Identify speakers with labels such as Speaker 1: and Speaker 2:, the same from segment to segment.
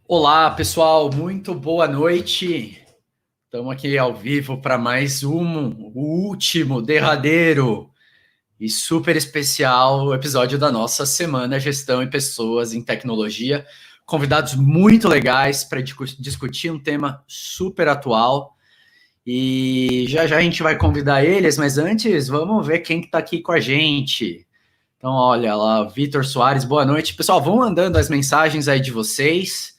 Speaker 1: Olá, pessoal, muito boa noite. Estamos aqui ao vivo para mais o último, derradeiro e super especial episódio da nossa Semana Gestão e Pessoas em Tecnologia. Convidados muito legais para discutir um tema super atual. E já já a gente vai convidar eles, mas antes vamos ver quem que está aqui com a gente. Então, olha lá, Vitor Soares, boa noite. Pessoal, vão mandando as mensagens aí de vocês,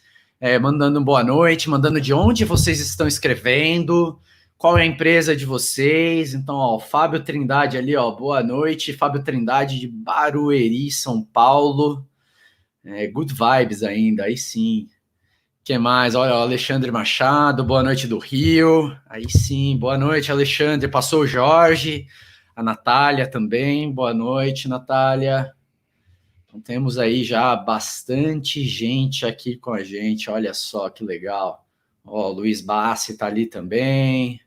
Speaker 1: mandando boa noite, mandando de onde vocês estão escrevendo, qual é a empresa de vocês. Então, ó, Fábio Trindade ali, ó, boa noite. Fábio Trindade de Barueri, São Paulo. Good vibes ainda, aí sim. Que mais? Olha, o Alexandre Machado, boa noite do Rio. Aí sim, boa noite, Alexandre. Passou o Jorge, a Natália também. Boa noite, Natália. Então, temos aí já bastante gente aqui com a gente. Olha só que legal. Ó, o Luiz Bassi está ali também.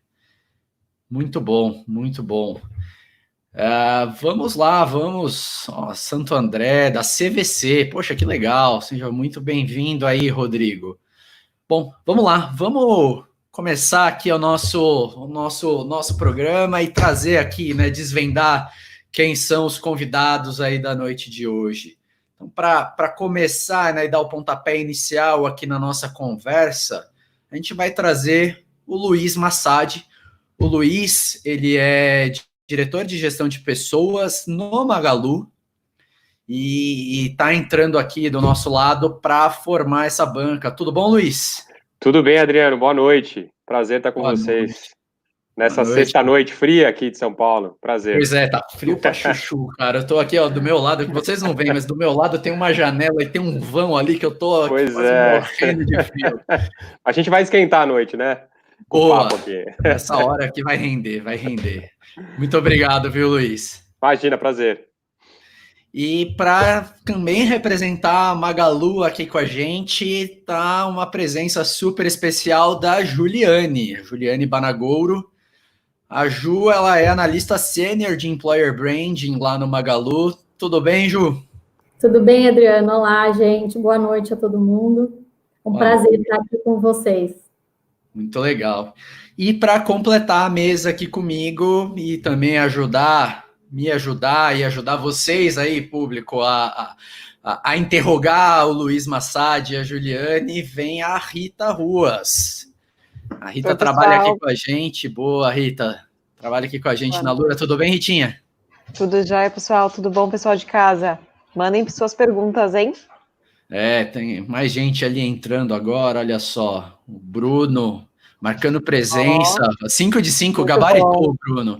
Speaker 1: Muito bom, muito bom. Vamos lá, vamos. Ó, Santo André, da CVC. Poxa, que legal. Seja muito bem-vindo aí, Rodrigo. Bom, vamos lá, vamos começar aqui o nosso programa e trazer aqui, né, desvendar quem são os convidados aí da noite de hoje. Então, para começar, né, e dar o pontapé inicial aqui na nossa conversa, a gente vai trazer o Luiz Massad. O Luiz, ele é diretor de gestão de pessoas no Magalu, e está entrando aqui do nosso lado para formar essa banca. Tudo bom, Luiz?
Speaker 2: Tudo bem, Adriano? Boa noite. Prazer estar com
Speaker 1: Boa
Speaker 2: vocês.
Speaker 1: Noite.
Speaker 2: Nessa
Speaker 1: Boa noite.
Speaker 2: sexta-noite fria aqui de São Paulo. Prazer.
Speaker 1: Pois é, tá frio pra chuchu, cara. Eu tô aqui, ó, do meu lado, que vocês não veem, mas do meu lado tem uma janela e tem um vão ali que eu tô aqui
Speaker 2: Pois
Speaker 1: quase
Speaker 2: é.
Speaker 1: morrendo de frio.
Speaker 2: A gente vai esquentar a noite, né? Com o
Speaker 1: Boa!
Speaker 2: papo aqui.
Speaker 1: Essa hora aqui vai render, vai render. Muito obrigado, viu, Luiz?
Speaker 2: Imagina, prazer.
Speaker 1: E para também representar a Magalu aqui com a gente, tá uma presença super especial da Juliane Banagouro. A Ju, ela é analista sênior de Employer Branding lá no Magalu. Tudo bem, Ju?
Speaker 3: Tudo bem, Adriano? Olá, gente. Boa noite a todo mundo. Prazer estar aqui com vocês.
Speaker 1: Muito legal. E para completar a mesa aqui comigo e também me ajudar e ajudar vocês aí, público, a interrogar o Luiz Massad e a Juliane, vem a Rita Ruas. A Rita
Speaker 4: Oi,
Speaker 1: trabalha aqui com a gente. Boa, Rita. Trabalha aqui com a gente na Lura. Tudo bem, Ritinha?
Speaker 4: Tudo jóia, pessoal. Tudo bom, pessoal de casa? Mandem suas perguntas, hein?
Speaker 1: Tem mais gente ali entrando agora. Olha só. O Bruno marcando presença. 5 de 5, gabaritou o Bruno.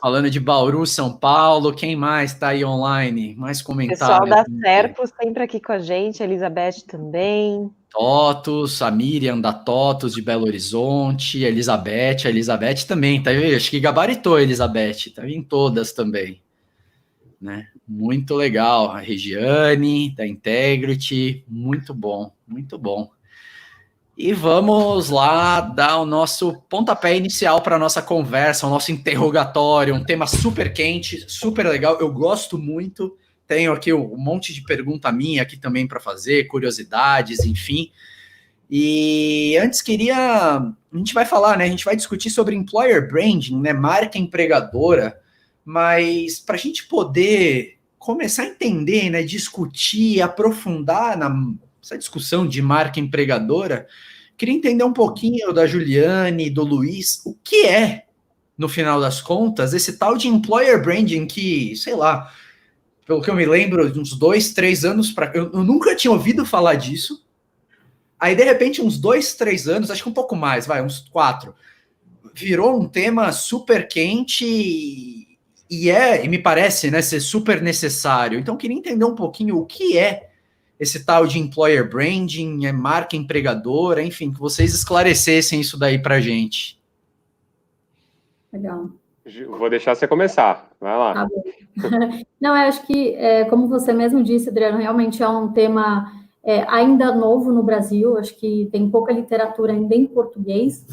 Speaker 1: Falando de Bauru, São Paulo. Quem mais está aí online? Mais comentários.
Speaker 4: Pessoal da Serpo sempre aqui com a gente. A Elizabeth também.
Speaker 1: Totos, a Miriam da Totos de Belo Horizonte, a Elizabeth também, tá aí? Acho que gabaritou a Elizabeth, tá em todas também, né? Muito legal, a Regiane da Integrity, muito bom, muito bom. E vamos lá dar o nosso pontapé inicial para a nossa conversa, o nosso interrogatório, um tema super quente, super legal, eu gosto muito. Tenho aqui um monte de pergunta minha aqui também para fazer, curiosidades, enfim. E antes a gente vai falar, né? A gente vai discutir sobre employer branding, né? Marca empregadora, mas para a gente poder começar a entender, né? Discutir, aprofundar nessa discussão de marca empregadora, queria entender um pouquinho da Juliane, do Luiz, o que é, no final das contas, esse tal de employer branding que, sei lá, pelo que eu me lembro, de uns 2, 3 anos para eu nunca tinha ouvido falar disso. Aí, de repente, uns 2, 3 anos, acho que um pouco mais, uns 4, virou um tema super quente e me parece, né, ser super necessário. Então, eu queria entender um pouquinho o que é esse tal de employer branding, marca empregadora, enfim, que vocês esclarecessem isso daí para a gente.
Speaker 3: Legal.
Speaker 2: Vou deixar você começar. Vai lá.
Speaker 3: Tá bom. Não, eu acho que, como você mesmo disse, Adriano, realmente é um tema ainda novo no Brasil. Acho que tem pouca literatura ainda em português.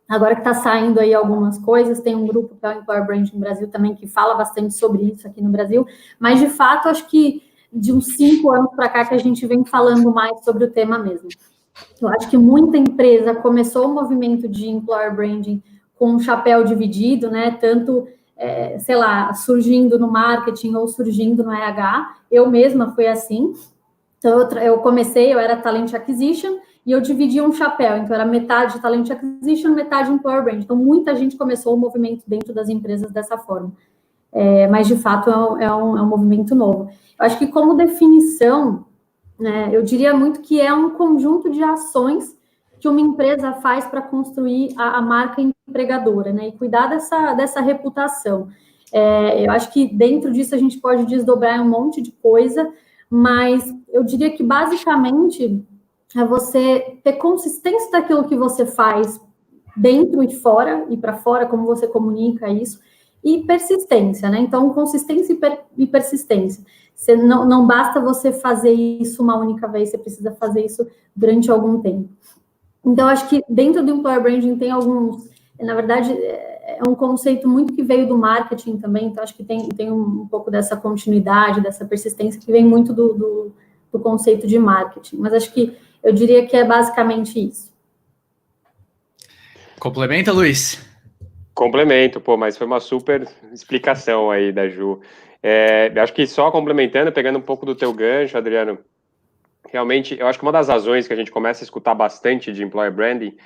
Speaker 3: Agora que está saindo aí algumas coisas, tem um grupo que é o Employer Branding Brasil também, que fala bastante sobre isso aqui no Brasil. Mas, de fato, acho que de uns 5 anos para cá que a gente vem falando mais sobre o tema mesmo. Eu acho que muita empresa começou o movimento de employer branding com um chapéu dividido, né? Tanto, sei lá, surgindo no marketing ou surgindo no RH. Eu mesma fui assim. Então, eu comecei, eu era Talent Acquisition e eu dividi um chapéu. Então, era metade Talent Acquisition, metade employer branding. Então, muita gente começou o movimento dentro das empresas dessa forma. Mas, de fato, é um movimento novo. Eu acho que, como definição, né, eu diria muito que é um conjunto de ações que uma empresa faz para construir a marca empregadora, né, e cuidar dessa reputação. Eu acho que dentro disso a gente pode desdobrar um monte de coisa, mas eu diria que basicamente é você ter consistência daquilo que você faz dentro e fora, e para fora, como você comunica isso, e persistência, né? Então, consistência e persistência. Não basta você fazer isso uma única vez, você precisa fazer isso durante algum tempo. Então, acho que dentro do Employer Branding tem alguns... Na verdade, é um conceito muito que veio do marketing também, então acho que tem um pouco dessa continuidade, dessa persistência, que vem muito do conceito de marketing. Mas acho que eu diria que é basicamente isso.
Speaker 1: Complementa, Luiz?
Speaker 2: Complemento, mas foi uma super explicação aí da Ju. Acho que só complementando, pegando um pouco do teu gancho, Adriano, realmente, eu acho que uma das razões que a gente começa a escutar bastante de Employer Branding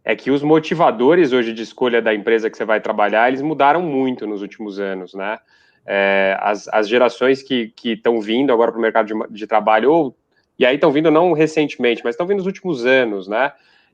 Speaker 2: é que os motivadores hoje de escolha da empresa que você vai trabalhar, eles mudaram muito nos últimos anos, né? As gerações que estão vindo agora para o mercado de trabalho, e aí estão vindo não recentemente, mas estão vindo nos últimos anos, né?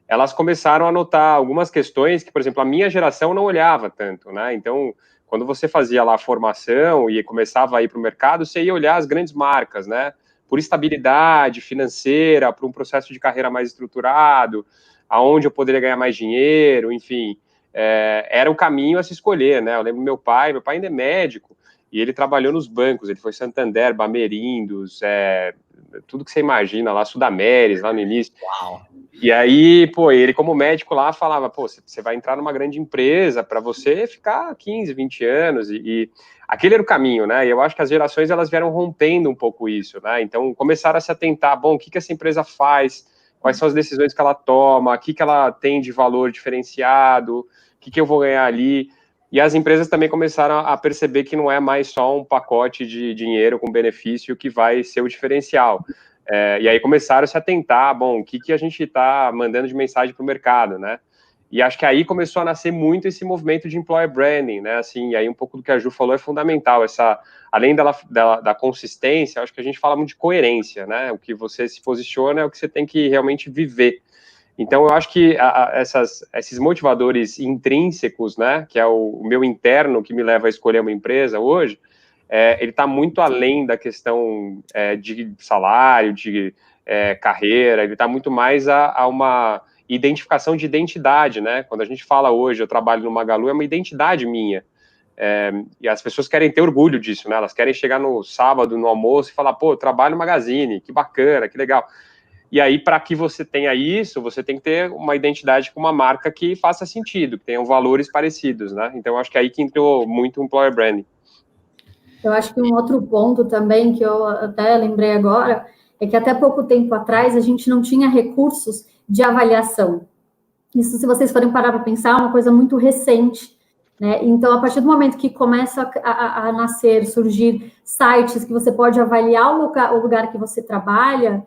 Speaker 2: Elas começaram a notar algumas questões que, por exemplo, a minha geração não olhava tanto, né? Então, quando você fazia lá a formação e começava a ir para o mercado, você ia olhar as grandes marcas, né? Por estabilidade financeira, por um processo de carreira mais estruturado, aonde eu poderia ganhar mais dinheiro, enfim, era o caminho a se escolher, né? Eu lembro meu pai ainda é médico, e ele trabalhou nos bancos, ele foi Santander, Bamerindos, tudo que você imagina lá, Sudameris, lá no início.
Speaker 1: Uau.
Speaker 2: E aí, ele como médico lá falava, você vai entrar numa grande empresa para você ficar 15, 20 anos, e aquele era o caminho, né? E eu acho que as gerações, elas vieram rompendo um pouco isso, né? Então, começaram a se atentar, o que essa empresa faz, quais são as decisões que ela toma, o que ela tem de valor diferenciado, o que eu vou ganhar ali. E as empresas também começaram a perceber que não é mais só um pacote de dinheiro com benefício que vai ser o diferencial. E aí começaram a se atentar, o que a gente está mandando de mensagem para o mercado, né? E acho que aí começou a nascer muito esse movimento de employer branding, né? Assim, e aí um pouco do que a Ju falou é fundamental, além da consistência, acho que a gente fala muito de coerência, né? O que você se posiciona é o que você tem que realmente viver. Então, eu acho que esses motivadores intrínsecos, né? Que é o meu interno que me leva a escolher uma empresa hoje, ele está muito além da questão de salário, de carreira, ele está muito mais a uma identificação de identidade, né? Quando a gente fala hoje, eu trabalho no Magalu, é uma identidade minha. E as pessoas querem ter orgulho disso, né? Elas querem chegar no sábado, no almoço, e falar, eu trabalho no Magazine, que bacana, que legal. E aí, para que você tenha isso, você tem que ter uma identidade com uma marca que faça sentido, que tenham valores parecidos, né? Então, eu acho que é aí que entrou muito o Employer Branding.
Speaker 3: Eu acho que um outro ponto também, que eu até lembrei agora, é que até pouco tempo atrás a gente não tinha recursos de avaliação. Isso, se vocês forem parar para pensar, é uma coisa muito recente, né? Então, a partir do momento que começa a nascer, surgir sites que você pode avaliar o lugar que você trabalha,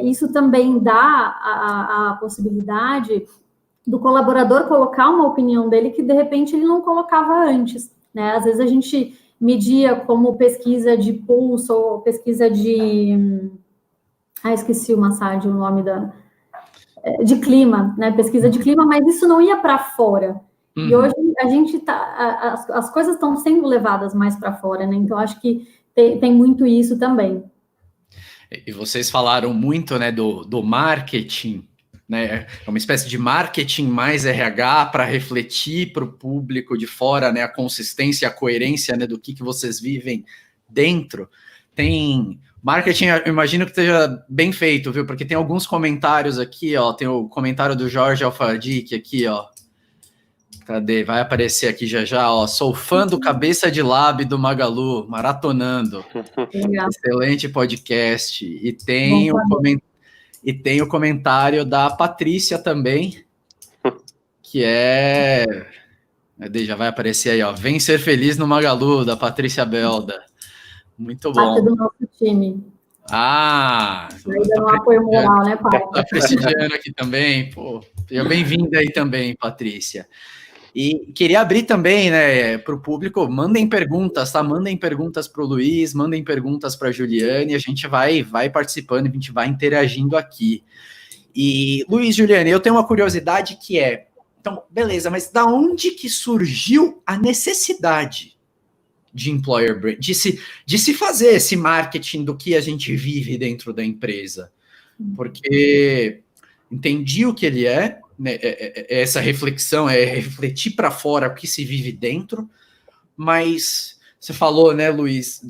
Speaker 3: isso também dá a possibilidade do colaborador colocar uma opinião dele que, de repente, ele não colocava antes, né? Às vezes a gente media como pesquisa de pulso ou pesquisa de... esqueci o Massad, o nome de clima, né? Pesquisa de clima, mas isso não ia para fora. Uhum. E hoje a gente as coisas estão sendo levadas mais para fora, né? Então acho que tem muito isso também.
Speaker 1: E vocês falaram muito, né, do marketing, né? É uma espécie de marketing mais RH para refletir para o público de fora, né, a consistência, a coerência, né, do que vocês vivem dentro. Tem marketing, eu imagino que esteja bem feito, viu? Porque tem alguns comentários aqui, ó. Tem o comentário do Jorge Alfadique aqui, ó. Cadê? Vai aparecer aqui já já, ó. Sou fã do Cabeça de Lab do Magalu, maratonando.
Speaker 3: Legal.
Speaker 1: Excelente podcast. E tem o comentário da Patrícia também, que é... Cadê? Já vai aparecer aí, ó. Vem ser feliz no Magalu, da Patrícia Belda. Muito bom.
Speaker 3: Parte do nosso time.
Speaker 1: Ah!
Speaker 3: Aí dando um apoio moral, né, pai?
Speaker 1: Tá prestigiando aqui também. Pô, seja bem-vinda aí também, Patrícia. E queria abrir também, né, para o público, mandem perguntas, tá? Mandem perguntas para o Luiz, mandem perguntas para a Juliane, a gente vai participando, a gente vai interagindo aqui. E, Luiz, Juliane, eu tenho uma curiosidade que é, então, beleza, mas da onde que surgiu a necessidade de employer brand, de se fazer esse marketing do que a gente vive dentro da empresa? Porque entendi o que ele é, né, essa reflexão é refletir para fora o que se vive dentro, mas você falou, né, Luiz,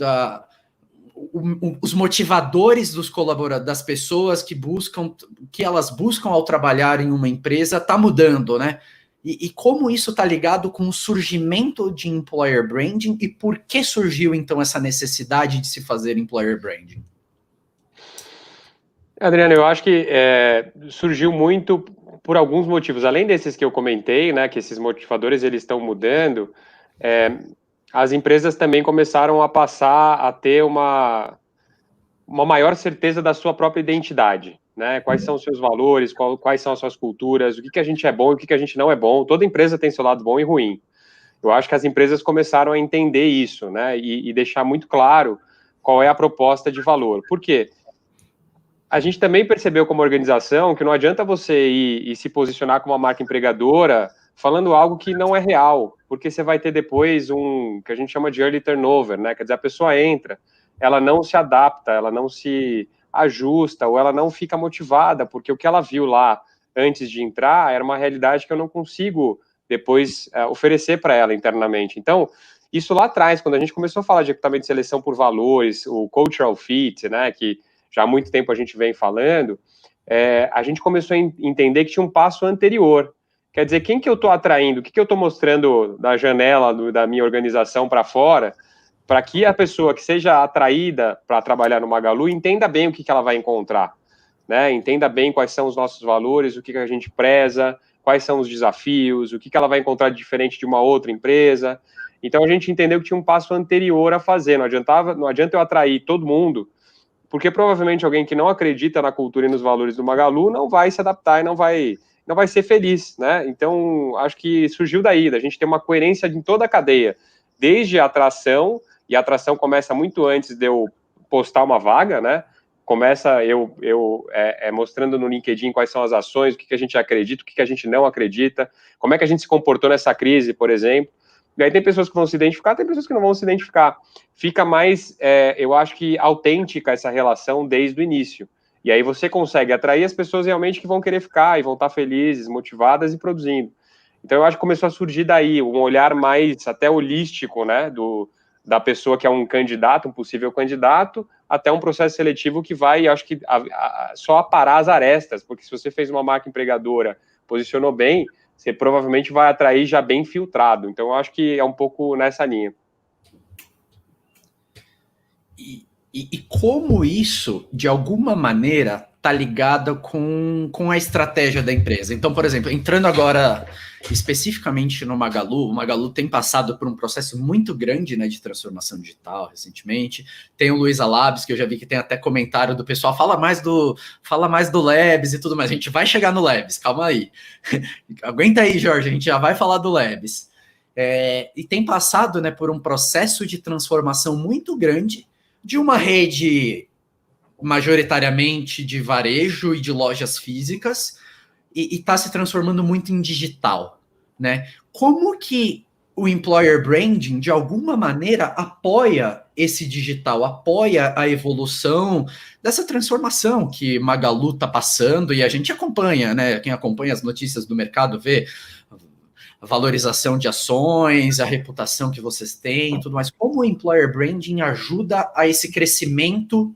Speaker 1: os motivadores dos colaboradores, das pessoas que elas buscam ao trabalhar em uma empresa está mudando, né? E como isso está ligado com o surgimento de employer branding e por que surgiu então essa necessidade de se fazer employer branding?
Speaker 2: Adriano, eu acho que surgiu muito por alguns motivos, além desses que eu comentei, né, que esses motivadores eles estão mudando, as empresas também começaram a passar a ter uma maior certeza da sua própria identidade, né, quais são os seus valores, quais são as suas culturas, o que a gente é bom e o que a gente não é bom. Toda empresa tem seu lado bom e ruim. Eu acho que as empresas começaram a entender isso, né, e deixar muito claro qual é a proposta de valor. Por quê? A gente também percebeu como organização que não adianta você ir e se posicionar como uma marca empregadora falando algo que não é real, porque você vai ter depois que a gente chama de early turnover, né? Quer dizer, a pessoa entra, ela não se adapta, ela não se ajusta, ou ela não fica motivada, porque o que ela viu lá antes de entrar era uma realidade que eu não consigo depois oferecer para ela internamente. Então, isso lá atrás, quando a gente começou a falar de recrutamento de seleção por valores, o cultural fit, né, que já há muito tempo a gente vem falando, a gente começou a entender que tinha um passo anterior. Quer dizer, quem que eu estou atraindo, o que eu estou mostrando da janela da minha organização para fora, para que a pessoa que seja atraída para trabalhar no Magalu entenda bem o que ela vai encontrar, né? Entenda bem quais são os nossos valores, o que a gente preza, quais são os desafios, o que ela vai encontrar de diferente de uma outra empresa. Então, a gente entendeu que tinha um passo anterior a fazer. Não adianta eu atrair todo mundo, porque provavelmente alguém que não acredita na cultura e nos valores do Magalu não vai se adaptar e não vai ser feliz, né? Então, acho que surgiu daí, da gente ter uma coerência em toda a cadeia, desde a atração, e a atração começa muito antes de eu postar uma vaga, né? Começa eu mostrando no LinkedIn quais são as ações, o que a gente acredita, o que a gente não acredita, como é que a gente se comportou nessa crise, por exemplo. E aí tem pessoas que vão se identificar, tem pessoas que não vão se identificar. Fica mais, eu acho que, autêntica essa relação desde o início. E aí você consegue atrair as pessoas realmente que vão querer ficar e vão estar felizes, motivadas e produzindo. Então eu acho que começou a surgir daí um olhar mais até holístico, né, da pessoa que é um candidato, um possível candidato, até um processo seletivo que vai, acho que, só aparar as arestas, porque se você fez uma marca empregadora, posicionou bem, você provavelmente vai atrair já bem filtrado. Então, eu acho que é um pouco nessa linha.
Speaker 1: E como isso, de alguma maneira, está ligado com a estratégia da empresa? Então, por exemplo, entrando agora especificamente no Magalu, o Magalu tem passado por um processo muito grande, né, de transformação digital recentemente. Tem o Luiza Labs, que eu já vi que tem até comentário do pessoal, fala mais do Labs e tudo mais. A gente vai chegar no Labs, calma aí. Aguenta aí, Jorge, a gente já vai falar do Labs. E tem passado, né, por um processo de transformação muito grande de uma rede majoritariamente de varejo e de lojas físicas e está se transformando muito em digital, né? Como que o employer branding, de alguma maneira, apoia esse digital, apoia a evolução dessa transformação que Magalu está passando e a gente acompanha, né? Quem acompanha as notícias do mercado vê a valorização de ações, a reputação que vocês têm, tudo mais. Como o employer branding ajuda a esse crescimento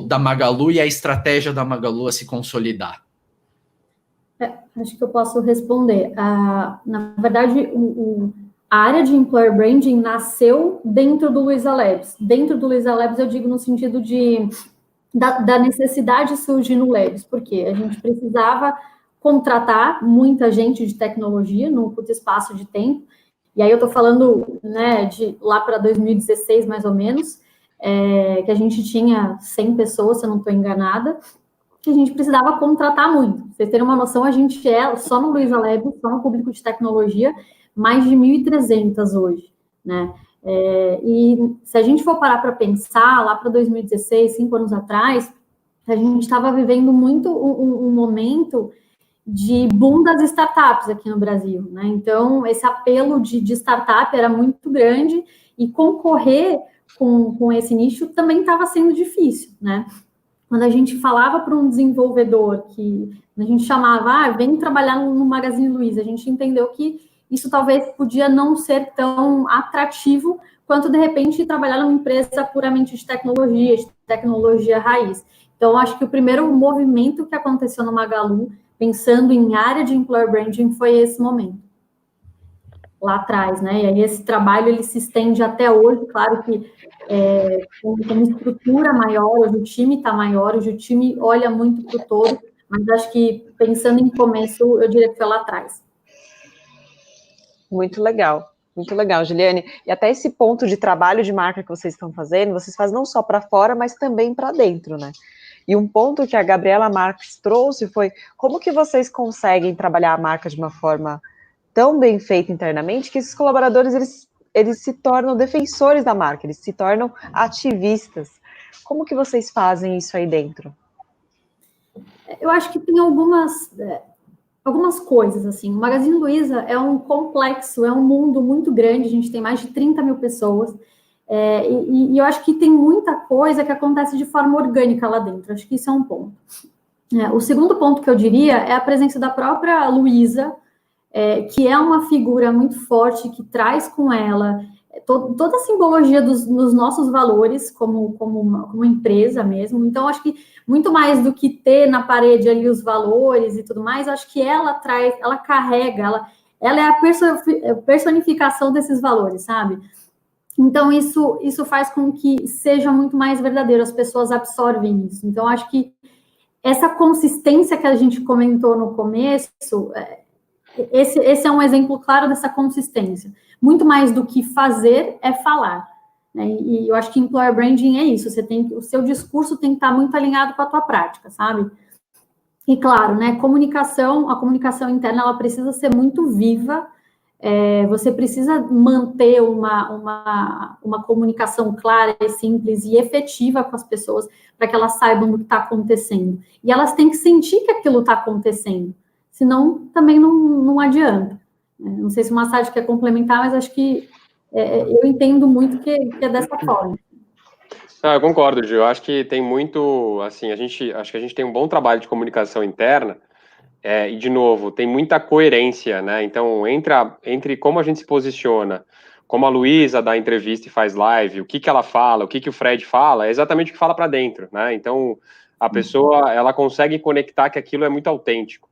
Speaker 1: da Magalu e a estratégia da Magalu a se consolidar?
Speaker 3: Acho que eu posso responder. Na verdade, a área de Employer Branding nasceu dentro do Luiza Labs. Dentro do Luiza Labs, eu digo no sentido da necessidade de surgir no Labs, porque a gente precisava contratar muita gente de tecnologia num curto espaço de tempo, e aí eu estou falando, né, de lá para 2016, mais ou menos, que a gente tinha 100 pessoas, se eu não estou enganada, que a gente precisava contratar muito. Pra vocês terem uma noção, a gente só no Luiza Labs, só no público de tecnologia, mais de 1.300 hoje, né? E se a gente for parar para pensar, lá para 2016, 5 anos atrás, a gente estava vivendo muito um momento de boom das startups aqui no Brasil, né? Então, esse apelo de startup era muito grande e concorrer com esse nicho também estava sendo difícil, né? Quando a gente falava para um desenvolvedor que a gente chamava, vem trabalhar no Magazine Luiza, a gente entendeu que isso talvez podia não ser tão atrativo quanto, de repente, trabalhar numa empresa puramente de tecnologia raiz. Então, acho que o primeiro movimento que aconteceu no Magalu, pensando em área de Employer Branding, foi esse momento, lá atrás, né? E aí esse trabalho, ele se estende até hoje, claro que com uma estrutura maior, hoje o time está maior, hoje o time olha muito para o todo, mas acho que, pensando em começo, eu diria que foi lá atrás.
Speaker 4: Muito legal, Juliane. E até esse ponto de trabalho de marca que vocês estão fazendo, vocês fazem não só para fora, mas também para dentro, né? E um ponto que a Gabriela Marques trouxe foi como que vocês conseguem trabalhar a marca de uma forma tão bem feita internamente que esses colaboradores, eles se tornam defensores da marca, eles se tornam ativistas. Como que vocês fazem isso aí dentro?
Speaker 3: Eu acho que tem algumas coisas, assim. O Magazine Luiza é um complexo, é um mundo muito grande, a gente tem mais de 30 mil pessoas, e eu acho que tem muita coisa que acontece de forma orgânica lá dentro, acho que isso é um ponto. O segundo ponto que eu diria é a presença da própria Luiza, que é uma figura muito forte, que traz com ela toda a simbologia dos nossos valores como empresa mesmo. Então, acho que muito mais do que ter na parede ali os valores e tudo mais, acho que ela traz, ela carrega, ela é a personificação desses valores, sabe? Então, isso faz com que seja muito mais verdadeiro, as pessoas absorvem isso. Então, acho que essa consistência que a gente comentou no começo, esse é um exemplo claro dessa consistência. Muito mais do que fazer é falar, né? E eu acho que Employer Branding é isso. O seu discurso tem que estar muito alinhado com a tua prática, sabe? E claro, né? A comunicação interna, ela precisa ser muito viva. Você precisa manter uma comunicação clara e simples e efetiva com as pessoas para que elas saibam o que está acontecendo. E elas têm que sentir que aquilo está acontecendo. Senão, também não adianta. Não sei se o Massad quer complementar, mas acho que eu entendo muito que é dessa forma.
Speaker 2: Eu concordo, Gil. Eu acho que tem muito, assim, acho que a gente tem um bom trabalho de comunicação interna, e, de novo, tem muita coerência, né? Então, entre como a gente se posiciona, como a Luiza dá entrevista e faz live, o que ela fala, o que o Fred fala, é exatamente o que fala para dentro, né? Então, a pessoa, ela consegue conectar que aquilo é muito autêntico.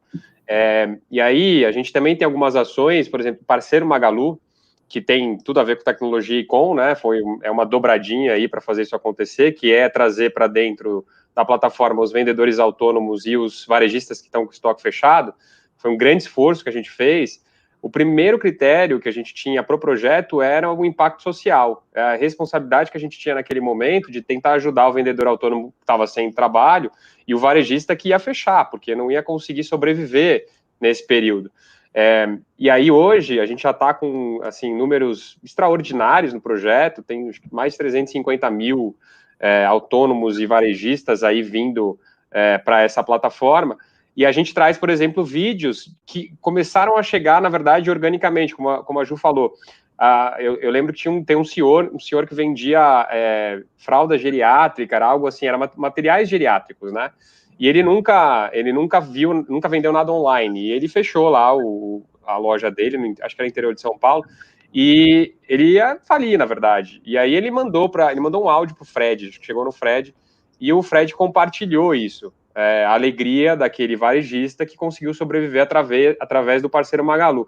Speaker 2: E aí, a gente também tem algumas ações, por exemplo, Parceiro Magalu, que tem tudo a ver com tecnologia e né? É uma dobradinha aí para fazer isso acontecer, que é trazer para dentro da plataforma os vendedores autônomos e os varejistas que estão com o estoque fechado. Foi um grande esforço que a gente fez. O primeiro critério que a gente tinha para o projeto era o impacto social, a responsabilidade que a gente tinha naquele momento de tentar ajudar o vendedor autônomo que estava sem trabalho e o varejista que ia fechar, porque não ia conseguir sobreviver nesse período. E aí hoje a gente já está com assim, números extraordinários no projeto, tem mais de 350 mil autônomos e varejistas aí vindo para essa plataforma, e a gente traz, por exemplo, vídeos que começaram a chegar, na verdade, organicamente, como a Ju falou. Eu lembro que tem um senhor que vendia fralda geriátrica, era algo assim, era materiais geriátricos, né? E ele nunca vendeu nada online, e ele fechou lá a loja dele, acho que era no interior de São Paulo, e ele ia falir, na verdade. E aí ele mandou um áudio pro Fred, chegou no Fred, e o Fred compartilhou isso a alegria daquele varejista que conseguiu sobreviver através do parceiro Magalu.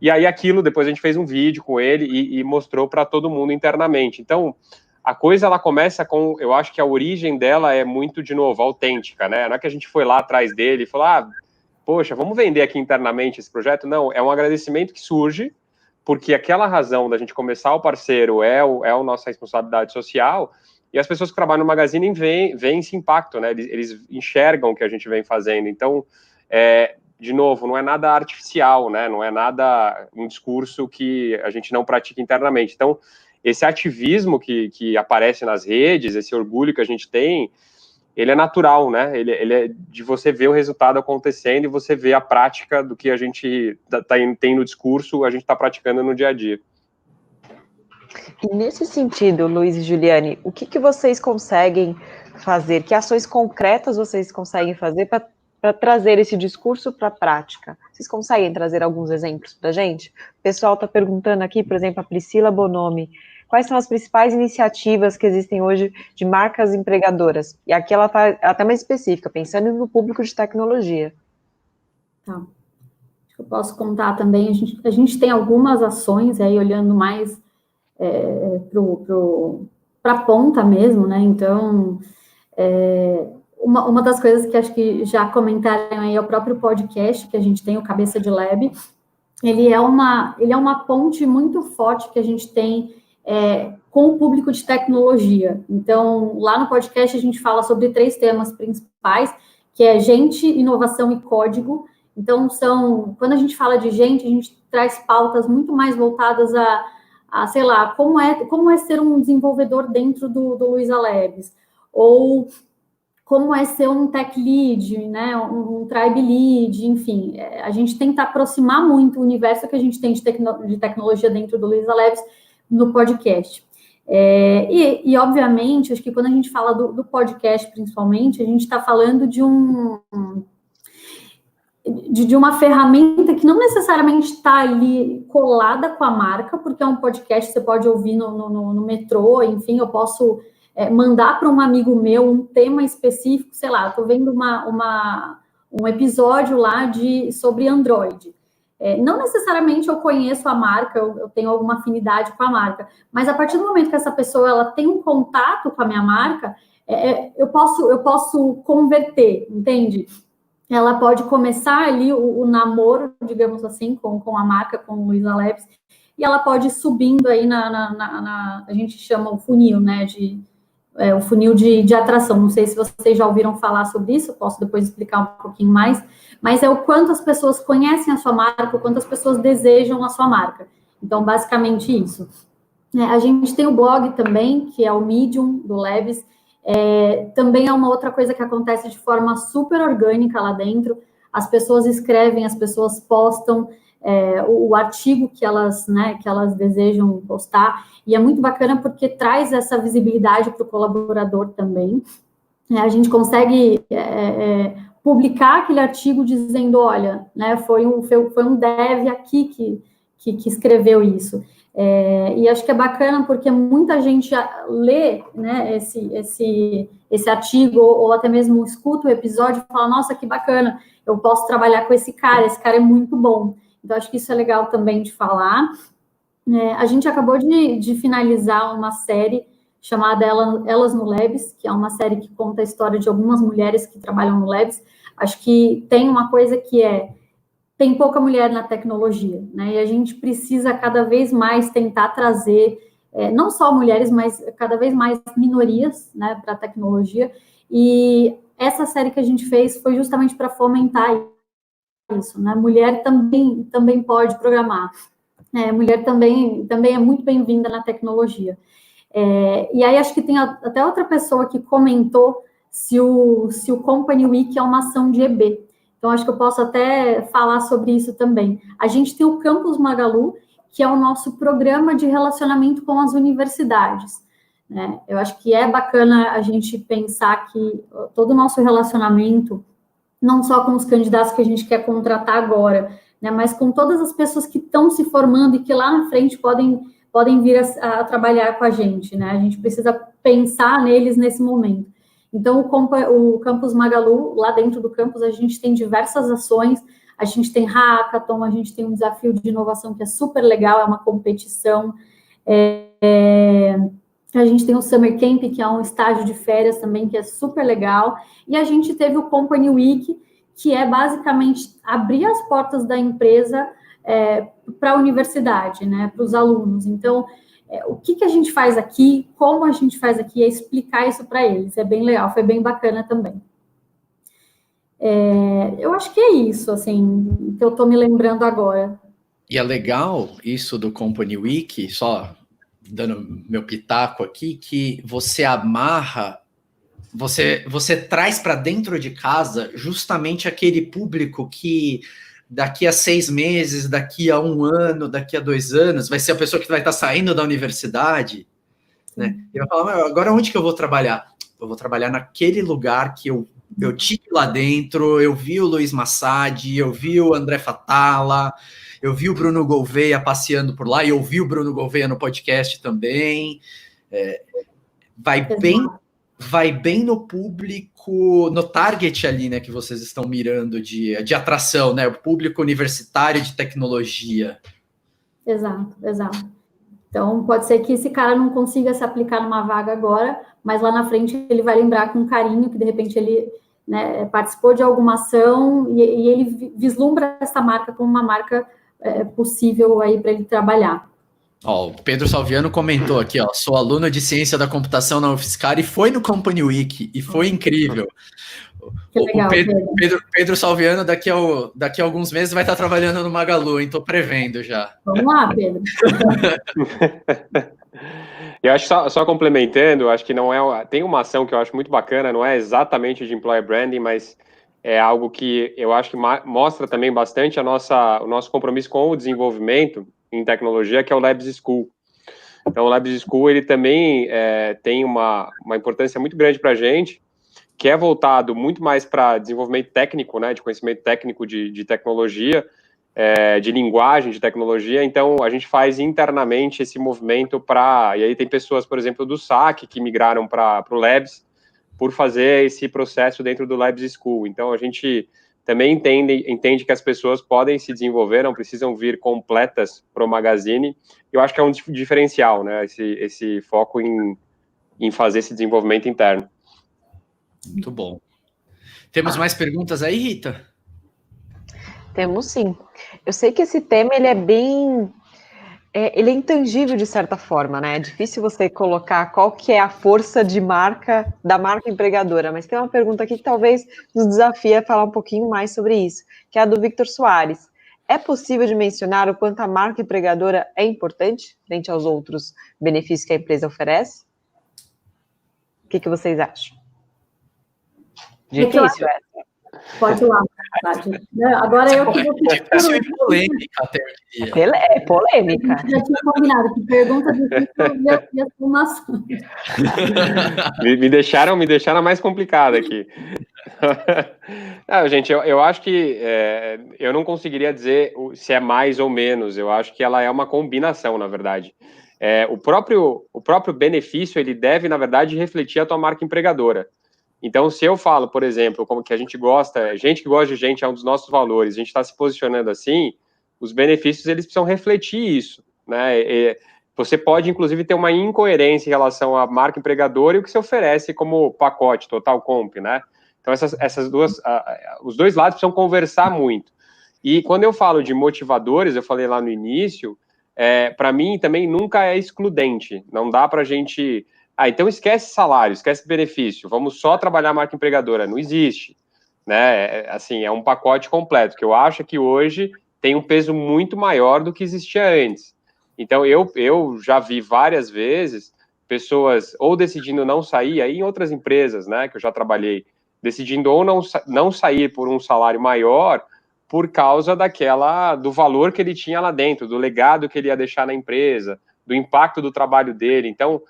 Speaker 2: E aí depois a gente fez um vídeo com ele e mostrou para todo mundo internamente. Então, a coisa, ela começa com, eu acho que a origem dela é muito, de novo, autêntica, né? Não é que a gente foi lá atrás dele e falou, poxa, vamos vender aqui internamente esse projeto? Não, é um agradecimento que surge, porque aquela razão da gente começar o parceiro é a nossa responsabilidade social, e as pessoas que trabalham no Magazine veem esse impacto, né? Eles enxergam o que a gente vem fazendo. Então, de novo, não é nada artificial, né? Não é nada um discurso que a gente não pratica internamente. Então, esse ativismo que aparece nas redes, esse orgulho que a gente tem, ele é natural, né? Ele é de você ver o resultado acontecendo e você ver a prática do que a gente tem no discurso, a gente está praticando no dia a dia.
Speaker 4: E nesse sentido, Luiz e Juliane, o que vocês conseguem fazer? Que ações concretas vocês conseguem fazer para trazer esse discurso para a prática? Vocês conseguem trazer alguns exemplos para a gente? O pessoal está perguntando aqui, por exemplo, a Priscila Bonomi, quais são as principais iniciativas que existem hoje de marcas empregadoras? E aqui ela está até mais específica, pensando no público de tecnologia.
Speaker 3: Tá. Acho que eu posso contar também, a gente tem algumas ações aí, olhando mais para a ponta mesmo, né? Então, uma das coisas que acho que já comentaram aí é o próprio podcast que a gente tem, o Cabeça de Lab. Ele é uma ponte muito forte que a gente tem com o público de tecnologia. Então, lá no podcast a gente fala sobre 3 temas principais, que é gente, inovação e código. Então, quando a gente fala de gente, a gente traz pautas muito mais voltadas sei lá, como é ser um desenvolvedor dentro do Luiza Labs, ou como é ser um tech lead, né, um tribe lead, enfim, a gente tenta aproximar muito o universo que a gente tem de tecnologia dentro do Luiza Labs no podcast. E, obviamente, acho que quando a gente fala do podcast, principalmente, a gente está falando de uma ferramenta que não necessariamente está ali colada com a marca, porque é um podcast que você pode ouvir no metrô, enfim, eu posso mandar para um amigo meu um tema específico, sei lá, estou vendo um episódio lá sobre Android. Não necessariamente eu conheço a marca, eu tenho alguma afinidade com a marca, mas a partir do momento que essa pessoa ela tem um contato com a minha marca, eu posso converter, entende? Ela pode começar ali o namoro, digamos assim, com a marca, com o Luiza Labs, e ela pode ir subindo aí a gente chama o funil, né, o funil de atração. Não sei se vocês já ouviram falar sobre isso, posso depois explicar um pouquinho mais, mas é o quanto as pessoas conhecem a sua marca, o quanto as pessoas desejam a sua marca. Então, basicamente isso. A gente tem o blog também, que é o Medium do Labs. Também é uma outra coisa que acontece de forma super orgânica lá dentro. As pessoas escrevem, as pessoas postam o artigo que elas desejam postar, e é muito bacana porque traz essa visibilidade para o colaborador também. A gente consegue publicar aquele artigo dizendo, olha, né, foi um dev aqui que escreveu isso. E acho que é bacana porque muita gente lê, né, esse artigo ou até mesmo escuta o episódio e fala, nossa, que bacana, eu posso trabalhar com esse cara é muito bom. Então, acho que isso é legal também de falar. A gente acabou de finalizar uma série chamada Elas no Labs, que é uma série que conta a história de algumas mulheres que trabalham no Labs. Acho que tem uma coisa que tem pouca mulher na tecnologia, né? E a gente precisa cada vez mais tentar trazer, não só mulheres, mas cada vez mais minorias, né, para a tecnologia. E essa série que a gente fez foi justamente para fomentar isso, né? Mulher também pode programar. Mulher também é muito bem-vinda na tecnologia. E aí acho que tem até outra pessoa que comentou se o Company Week é uma ação de EB. Então, acho que eu posso até falar sobre isso também. A gente tem o Campus Magalu, que é o nosso programa de relacionamento com as universidades, né? Eu acho que é bacana a gente pensar que todo o nosso relacionamento, não só com os candidatos que a gente quer contratar agora, né, mas com todas as pessoas que estão se formando e que lá na frente podem vir a trabalhar com a gente, né? A gente precisa pensar neles nesse momento. Então, o Campus Magalu, lá dentro do campus, a gente tem diversas ações, a gente tem hackathon, a gente tem um desafio de inovação que é super legal, é uma competição, a gente tem o Summer Camp, que é um estágio de férias também, que é super legal, e a gente teve o Company Week, que é basicamente abrir as portas da empresa para a universidade, né, para os alunos. Então, o que a gente faz aqui, como a gente faz aqui, é explicar isso para eles. É bem legal, foi bem bacana também. Eu acho que é isso, assim, que eu estou me lembrando agora.
Speaker 1: E é legal isso do Company Week, só dando meu pitaco aqui, que você amarra, você traz para dentro de casa justamente aquele público que daqui a 6 meses, daqui a 1 ano, daqui a 2 anos, vai ser a pessoa que vai estar saindo da universidade, né? E vai falar, agora onde que eu vou trabalhar? Eu vou trabalhar naquele lugar que eu tive lá dentro, eu vi o Luiz Massad, eu vi o André Fatala, eu vi o Bruno Gouveia passeando por lá, e eu vi o Bruno Gouveia no podcast também. Vai bem no público, no target ali, né, que vocês estão mirando de atração, né, o público universitário de tecnologia.
Speaker 3: Exato. Então, pode ser que esse cara não consiga se aplicar numa vaga agora, mas lá na frente ele vai lembrar com carinho que, de repente, ele, né, participou de alguma ação e ele vislumbra essa marca como uma marca possível aí para ele trabalhar.
Speaker 1: Ó, o Pedro Salviano comentou aqui, ó, sou aluno de ciência da computação na UFSCar e foi no Company Week, e foi incrível.
Speaker 3: Que legal,
Speaker 1: Pedro Salviano, daqui a alguns meses, vai estar trabalhando no Magalu, hein? Tô prevendo já.
Speaker 3: Vamos lá, Pedro.
Speaker 2: Eu acho só complementando, acho que não é. Tem uma ação que eu acho muito bacana, não é exatamente de employer branding, mas é algo que eu acho que mostra também bastante o nosso compromisso com o desenvolvimento em tecnologia, que é o Labs School. Então, o Labs School, ele também tem uma importância muito grande para a gente, que é voltado muito mais para desenvolvimento técnico, né, de conhecimento técnico de tecnologia, de linguagem de tecnologia. Então, a gente faz internamente esse movimento e aí tem pessoas, por exemplo, do SAC, que migraram para o Labs, por fazer esse processo dentro do Labs School. Então, a gente também entende que as pessoas podem se desenvolver, não precisam vir completas para o Magazine. Eu acho que é um diferencial, né, esse foco em fazer esse desenvolvimento interno.
Speaker 1: Muito bom. Temos mais perguntas aí, Rita?
Speaker 4: Temos sim. Eu sei que esse tema, ele é bem... ele é intangível de certa forma, né? É difícil você colocar qual que é a força de marca da marca empregadora, mas tem uma pergunta aqui que talvez nos desafie a falar um pouquinho mais sobre isso, que é a do Victor Soares. É possível de mencionar o quanto a marca empregadora é importante frente aos outros benefícios que a empresa oferece? O que vocês acham? Difícil essa.
Speaker 3: Pode ir lá. Agora eu que vou pedir.
Speaker 1: É polêmica, até.
Speaker 4: É polêmica.
Speaker 3: Já tinha combinado que pergunta difícil e afirmação.
Speaker 2: Me deixaram mais complicada aqui. Não, gente, eu acho que eu não conseguiria dizer se é mais ou menos. Eu acho que ela é uma combinação, na verdade. O próprio benefício, ele deve, na verdade, refletir a tua marca empregadora. Então, se eu falo, por exemplo, como que a gente gosta, gente que gosta de gente é um dos nossos valores, a gente está se posicionando assim, os benefícios, eles precisam refletir isso, né? Você pode, inclusive, ter uma incoerência em relação à marca empregadora e o que se oferece como pacote, total comp, né? Então, os dois lados precisam conversar muito. E quando eu falo de motivadores, eu falei lá no início, para mim também nunca é excludente, não dá para a gente... então esquece salário, esquece benefício, vamos só trabalhar a marca empregadora. Não existe, né? Assim, é um pacote completo, que eu acho que hoje tem um peso muito maior do que existia antes. Então, eu já vi várias vezes pessoas ou decidindo não sair, aí em outras empresas, né, que eu já trabalhei, decidindo ou não sair por um salário maior por causa do valor que ele tinha lá dentro, do legado que ele ia deixar na empresa, do impacto do trabalho dele. Então,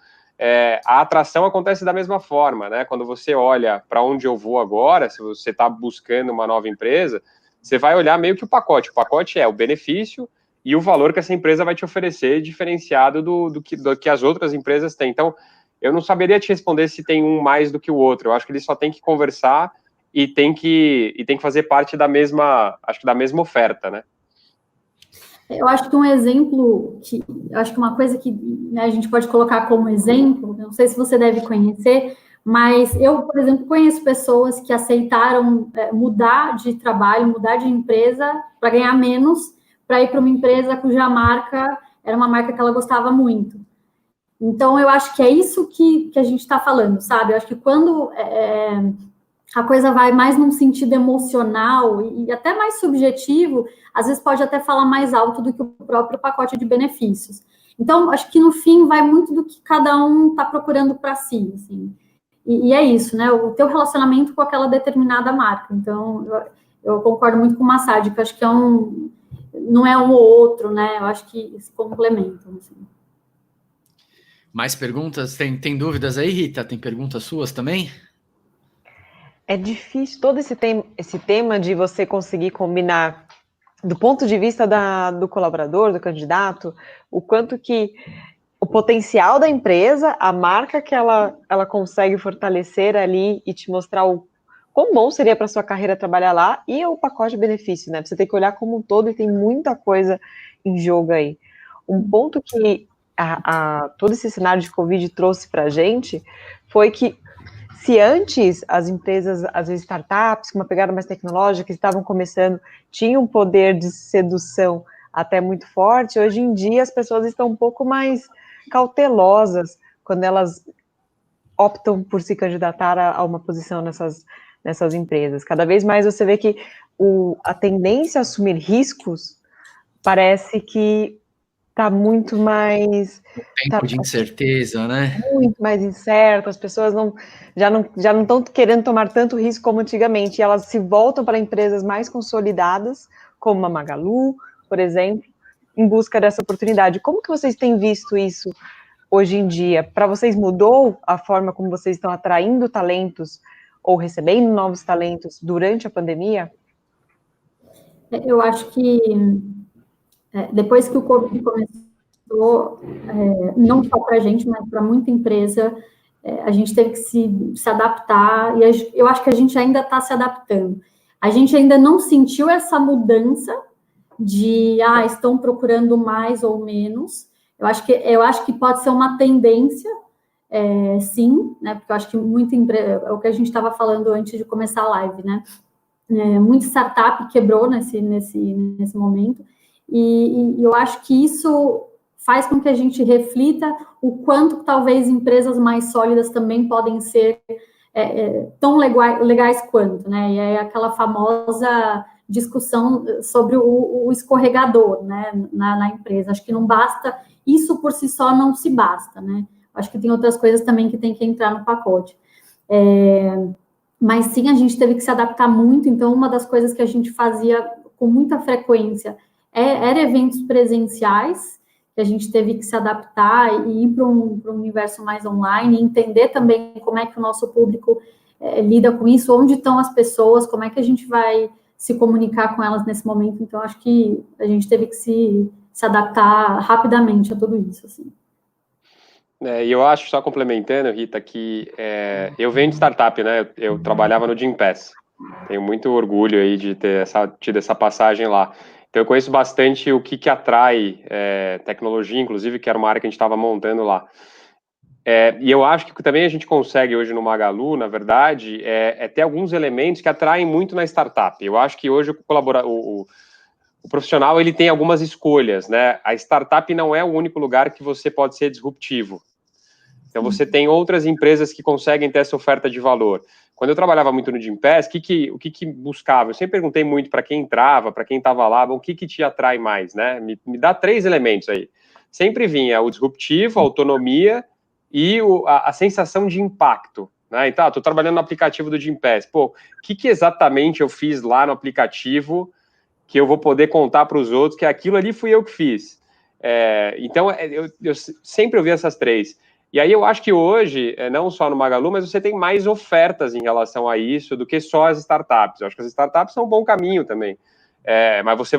Speaker 2: a atração acontece da mesma forma, né? Quando você olha para onde eu vou agora, se você está buscando uma nova empresa, você vai olhar meio que o pacote. O pacote é o benefício e o valor que essa empresa vai te oferecer, diferenciado do que as outras empresas têm. Então, eu não saberia te responder se tem um mais do que o outro. Eu acho que eles só têm que conversar e tem que fazer parte da mesma, acho que da mesma oferta, né?
Speaker 3: Eu acho que um exemplo, acho que uma coisa que, né, a gente pode colocar como exemplo, não sei se você deve conhecer, mas eu, por exemplo, conheço pessoas que aceitaram mudar de trabalho, mudar de empresa para ganhar menos, para ir para uma empresa cuja marca era uma marca que ela gostava muito. Então, eu acho que é isso que a gente está falando, sabe? Eu acho que quando a coisa vai mais num sentido emocional e até mais subjetivo, às vezes pode até falar mais alto do que o próprio pacote de benefícios. Então, acho que no fim vai muito do que cada um está procurando para si, assim. E é isso, né? O teu relacionamento com aquela determinada marca. Então, eu concordo muito com o Massad, que eu acho que não é um ou outro, né? Eu acho que se complementam, assim.
Speaker 1: Mais perguntas? Tem dúvidas aí, Rita? Tem perguntas suas também?
Speaker 4: É difícil todo esse tema de você conseguir combinar, do ponto de vista do colaborador, do candidato, o quanto que o potencial da empresa, a marca que ela consegue fortalecer ali e te mostrar o quão bom seria para sua carreira trabalhar lá, e o pacote de benefício, né? Você tem que olhar como um todo e tem muita coisa em jogo aí. Um ponto que todo esse cenário de Covid trouxe para a gente foi que, se antes as empresas, às vezes startups, com uma pegada mais tecnológica, que estavam começando, tinham um poder de sedução até muito forte, hoje em dia as pessoas estão um pouco mais cautelosas quando elas optam por se candidatar a uma posição nessas empresas. Cada vez mais você vê que a tendência a assumir riscos parece que está muito mais...
Speaker 1: Tempo de incerteza, né?
Speaker 4: Muito mais incerto, as pessoas já não estão querendo tomar tanto risco como antigamente, e elas se voltam para empresas mais consolidadas, como a Magalu, por exemplo, em busca dessa oportunidade. Como que vocês têm visto isso hoje em dia? Para vocês mudou a forma como vocês estão atraindo talentos ou recebendo novos talentos durante a pandemia?
Speaker 3: Eu acho que depois que o Covid começou, não só para a gente, mas para muita empresa, a gente teve que se adaptar, e eu acho que a gente ainda está se adaptando. A gente ainda não sentiu essa mudança de, estão procurando mais ou menos. Eu acho que pode ser uma tendência, sim, né? Porque eu acho que muita empresa, é o que a gente estava falando antes de começar a live, né? Muita startup quebrou nesse momento, e eu acho que isso faz com que a gente reflita o quanto talvez empresas mais sólidas também podem ser tão legais quanto, né? E é aquela famosa discussão sobre o escorregador, né, na empresa. Acho que não basta, isso por si só não se basta, né? Acho que tem outras coisas também que tem que entrar no pacote. Mas sim, a gente teve que se adaptar muito, então uma das coisas que a gente fazia com muita frequência era eventos presenciais, que a gente teve que se adaptar e ir para um universo mais online, e entender também como é que o nosso público lida com isso, onde estão as pessoas, como é que a gente vai se comunicar com elas nesse momento. Então, acho que a gente teve que se adaptar rapidamente a tudo isso, assim.
Speaker 2: E eu acho, só complementando, Rita, que eu venho de startup, né? Eu trabalhava no Gympass. Tenho muito orgulho aí de ter tido essa passagem lá. Então, eu conheço bastante o que atrai tecnologia, inclusive, que era uma área que a gente estava montando lá. E eu acho que também a gente consegue hoje no Magalu, na verdade, ter alguns elementos que atraem muito na startup. Eu acho que hoje o profissional ele tem algumas escolhas, né? A startup não é o único lugar que você pode ser disruptivo. Então, você tem outras empresas que conseguem ter essa oferta de valor. Quando eu trabalhava muito no Gympass, o que buscava? Eu sempre perguntei muito para quem entrava, para quem estava lá, o que te atrai mais, né? Me dá 3 elementos aí. Sempre vinha o disruptivo, a autonomia e a sensação de impacto. Né? Então, estou trabalhando no aplicativo do Gympass. Pô, o que exatamente eu fiz lá no aplicativo que eu vou poder contar para os outros que aquilo ali fui eu que fiz? Então, eu sempre ouvi essas 3. E aí eu acho que hoje, não só no Magalu, mas você tem mais ofertas em relação a isso do que só as startups. Eu acho que as startups são um bom caminho também. Mas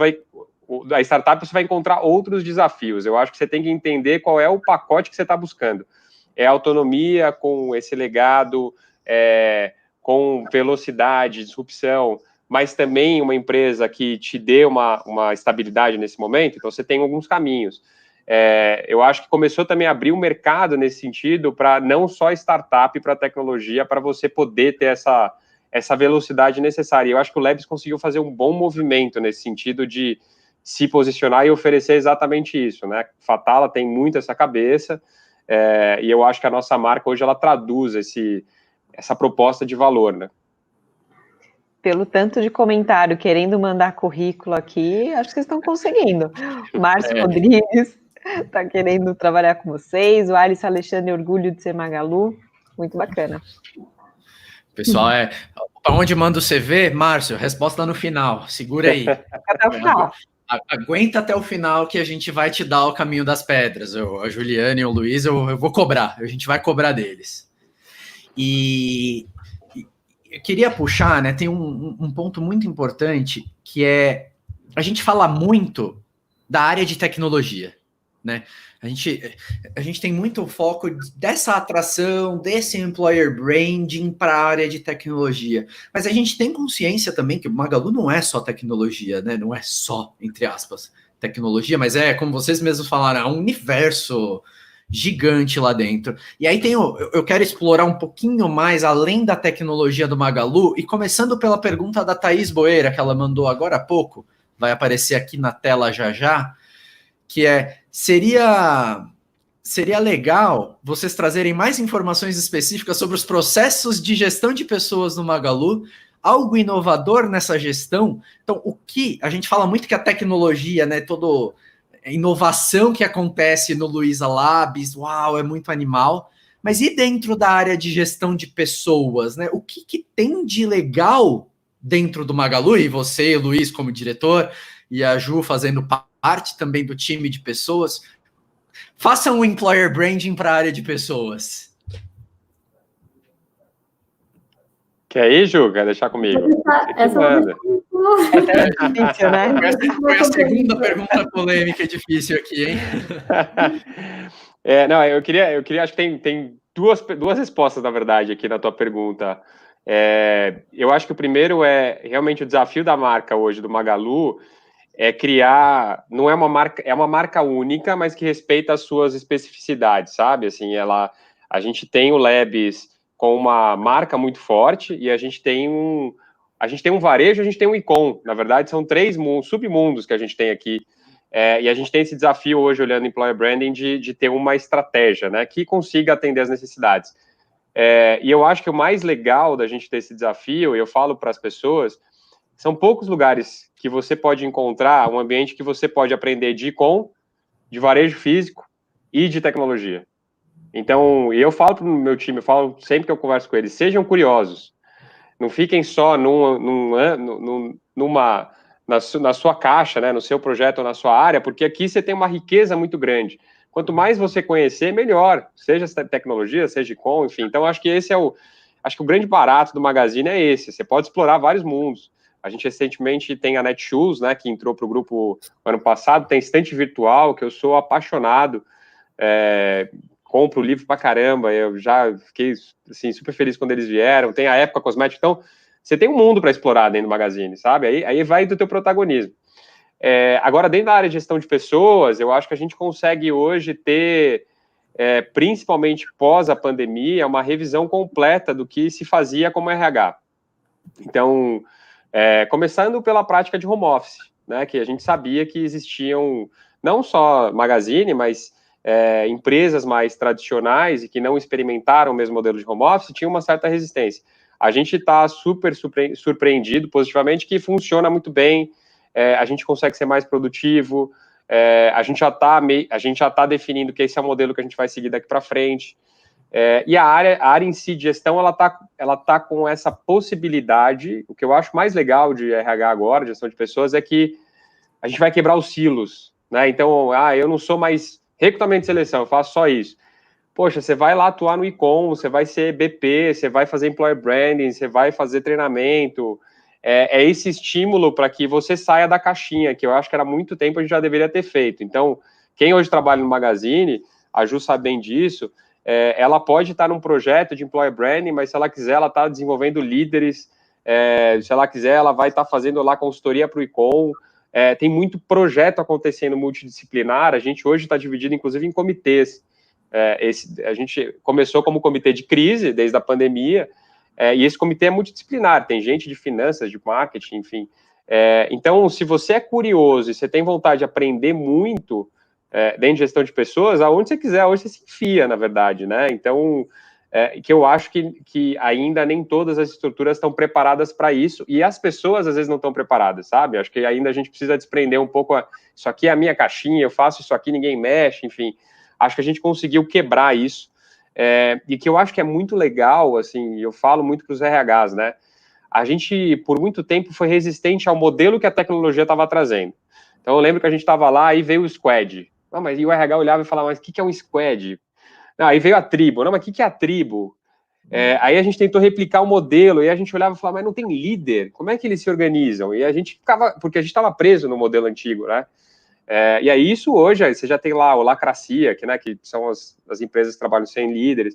Speaker 2: a startup você vai encontrar outros desafios. Eu acho que você tem que entender qual é o pacote que você está buscando. é autonomia com esse legado, com velocidade, disrupção, mas também uma empresa que te dê uma estabilidade nesse momento. Então, você tem alguns caminhos. Eu acho que começou também a abrir o mercado nesse sentido, para não só startup, para tecnologia, para você poder ter essa velocidade necessária. E eu acho que o Labs conseguiu fazer um bom movimento nesse sentido de se posicionar e oferecer exatamente isso, né? Fatala tem muito essa cabeça, e eu acho que a nossa marca hoje, ela traduz essa proposta de valor, né?
Speaker 4: Pelo tanto de comentário querendo mandar currículo aqui, acho que vocês estão conseguindo. Márcio Rodrigues está querendo trabalhar com vocês, o Alisson Alexandre, orgulho de ser Magalu, muito bacana.
Speaker 1: Pessoal, para onde manda o CV? Márcio, resposta no final, segura aí.
Speaker 4: Até o final.
Speaker 1: Aguenta até o final que a gente vai te dar o caminho das pedras. A Juliana e o Luiz, eu vou cobrar, a gente vai cobrar deles. E eu queria puxar, né? Tem um ponto muito importante, que a gente fala muito da área de tecnologia, né? A gente tem muito foco dessa atração, desse employer branding para a área de tecnologia. Mas a gente tem consciência também que o Magalu não é só tecnologia, né? Não é só, entre aspas, tecnologia, mas como vocês mesmos falaram, é um universo gigante lá dentro. E aí eu quero explorar um pouquinho mais além da tecnologia do Magalu, e começando pela pergunta da Thaís Boeira, que ela mandou agora há pouco, vai aparecer aqui na tela já, que seria legal vocês trazerem mais informações específicas sobre os processos de gestão de pessoas no Magalu, algo inovador nessa gestão. Então, a gente fala muito que a tecnologia, né, toda inovação que acontece no Luiza Labs, uau, é muito animal, mas e dentro da área de gestão de pessoas, né? O que tem de legal dentro do Magalu, e você, Luiz, como diretor, e a Ju fazendo parte também do time de pessoas, façam um employer branding para a área de pessoas.
Speaker 2: Quer ir, Ju? Quer deixar comigo?
Speaker 3: Essa
Speaker 4: é difícil, né?
Speaker 1: Foi a segunda pergunta polêmica difícil aqui, hein?
Speaker 2: Eu queria, acho que tem duas respostas, na verdade, aqui na tua pergunta. Eu acho que o primeiro realmente o desafio da marca hoje, do Magalu, criar, não é uma marca, é uma marca única, mas que respeita as suas especificidades, sabe? Assim, a gente tem o Labs com uma marca muito forte, e a gente tem um varejo, a gente tem um e-com. Na verdade, são 3 submundos que a gente tem aqui. E a gente tem esse desafio hoje, olhando Employer Branding, de ter uma estratégia, né, que consiga atender as necessidades. E eu acho que o mais legal da gente ter esse desafio, e eu falo para as pessoas, são poucos lugares que você pode encontrar um ambiente que você pode aprender de e-com, de varejo físico e de tecnologia. Então, eu falo para o meu time, eu falo sempre que eu converso com eles, sejam curiosos, não fiquem só na sua caixa, né, no seu projeto ou na sua área, porque aqui você tem uma riqueza muito grande. Quanto mais você conhecer, melhor, seja tecnologia, seja e-com, enfim. Então, acho que acho que o grande barato do Magazine é esse, você pode explorar vários mundos. A gente recentemente tem a Netshoes, né, que entrou para o grupo ano passado, tem estante virtual, que eu sou apaixonado, compro livro pra caramba, eu já fiquei assim, super feliz quando eles vieram, tem a Época Cosmética, então você tem um mundo para explorar dentro do Magazine, sabe? Aí vai do teu protagonismo. Agora, dentro da área de gestão de pessoas, eu acho que a gente consegue hoje ter, principalmente pós a pandemia, uma revisão completa do que se fazia como RH. Então, começando pela prática de home office, né, que a gente sabia que existiam não só Magazine, mas empresas mais tradicionais e que não experimentaram o mesmo modelo de home office tinham uma certa resistência. A gente está super surpreendido positivamente que funciona muito bem, a gente consegue ser mais produtivo, a gente já tá definindo que esse é o modelo que a gente vai seguir daqui para frente. E a área em si de gestão, ela tá com essa possibilidade. O que eu acho mais legal de RH agora, de gestão de pessoas, é que a gente vai quebrar os silos, né? Então, eu não sou mais recrutamento de seleção, eu faço só isso. Poxa, você vai lá atuar no e-com, você vai ser BP, você vai fazer employer branding, você vai fazer treinamento. É esse estímulo para que você saia da caixinha, que eu acho que era muito tempo a gente já deveria ter feito. Então, quem hoje trabalha no Magazine, a Ju sabe bem disso, ela pode estar num projeto de employer branding, mas se ela quiser, ela está desenvolvendo líderes, se ela quiser, ela vai estar fazendo lá consultoria para o ICOM. Tem muito projeto acontecendo multidisciplinar. A gente hoje está dividido, inclusive, em comitês. A gente começou como comitê de crise, desde a pandemia, e esse comitê é multidisciplinar, tem gente de finanças, de marketing, enfim. Então, se você é curioso e você tem vontade de aprender muito dentro de gestão de pessoas, aonde você quiser, hoje você se enfia, na verdade, né? Então, que eu acho que ainda nem todas as estruturas estão preparadas para isso, e as pessoas, às vezes, não estão preparadas, sabe? Acho que ainda a gente precisa desprender um pouco, isso aqui é a minha caixinha, eu faço isso aqui, ninguém mexe, enfim. Acho que a gente conseguiu quebrar isso, e que eu acho que é muito legal, assim, eu falo muito para os RHs, né? A gente, por muito tempo, foi resistente ao modelo que a tecnologia estava trazendo. Então, eu lembro que a gente estava lá e veio o squad. Não, mas e o RH olhava e falava, mas o que é um squad? Não, aí veio a tribo. Não, mas o que é a tribo? Aí a gente tentou replicar o modelo, e a gente olhava e falava, mas não tem líder, como é que eles se organizam? E a gente ficava, porque a gente estava preso no modelo antigo, né? E aí isso hoje, você já tem lá o Lacracia, que são as empresas que trabalham sem líderes,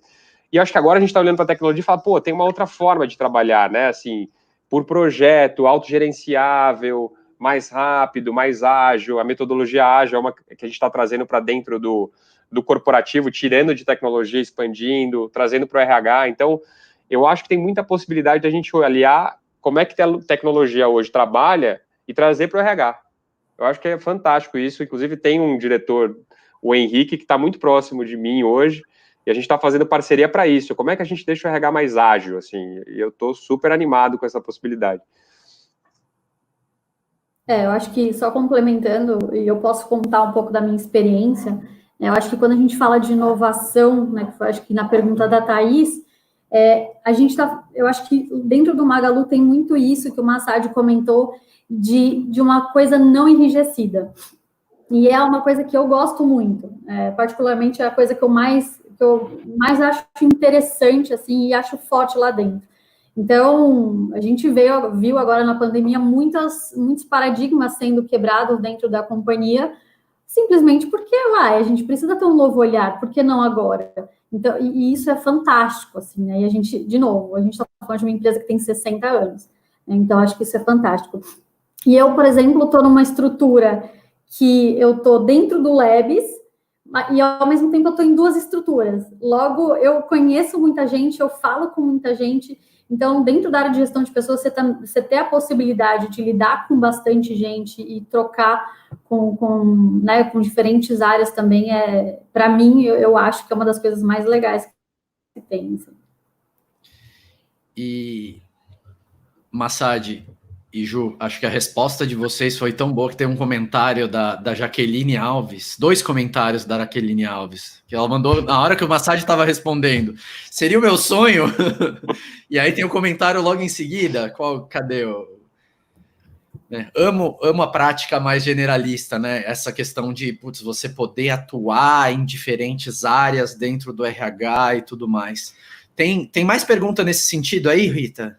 Speaker 2: e acho que agora a gente está olhando para a tecnologia e fala, pô, tem uma outra forma de trabalhar, né, assim, por projeto, autogerenciável, mais rápido, mais ágil, a metodologia ágil é uma que a gente está trazendo para dentro do corporativo, tirando de tecnologia, expandindo, trazendo para o RH. Então, eu acho que tem muita possibilidade da gente olhar como é que a tecnologia hoje trabalha e trazer para o RH. Eu acho que é fantástico isso. Inclusive, tem um diretor, o Henrique, que está muito próximo de mim hoje, e a gente está fazendo parceria para isso. Como é que a gente deixa o RH mais ágil, assim? E eu estou super animado com essa possibilidade.
Speaker 3: Eu acho que, só complementando, e eu posso contar um pouco da minha experiência, né, eu acho que quando a gente fala de inovação, né, que foi, acho que na pergunta da Thaís, a gente eu acho que dentro do Magalu tem muito isso que o Massad comentou, de uma coisa não enrijecida. E é uma coisa que eu gosto muito, particularmente é a coisa que eu mais acho interessante, assim, e acho forte lá dentro. Então, a gente viu agora na pandemia muitos paradigmas sendo quebrados dentro da companhia, simplesmente porque a gente precisa ter um novo olhar, por que não agora? Então, e isso é fantástico, assim, né? E a gente, de novo, a gente está falando de uma empresa que tem 60 anos, né? Então acho que isso é fantástico. E eu, por exemplo, estou numa estrutura que eu estou dentro do Labs, e ao mesmo tempo eu estou em duas estruturas. Logo, eu conheço muita gente, eu falo com muita gente. Então, dentro da área de gestão de pessoas, você ter a possibilidade de lidar com bastante gente e trocar com diferentes áreas também, para mim, eu acho que é uma das coisas mais legais que tem. Assim.
Speaker 1: E, Massad e Ju, acho que a resposta de vocês foi tão boa que tem um comentário da Jaqueline Alves, 2 comentários da Jaqueline Alves, que ela mandou na hora que o Massad estava respondendo. Seria o meu sonho? E aí tem um comentário logo em seguida. Cadê o... Amo a prática mais generalista, né? Essa questão de, você poder atuar em diferentes áreas dentro do RH e tudo mais. Tem mais pergunta nesse sentido aí, Rita?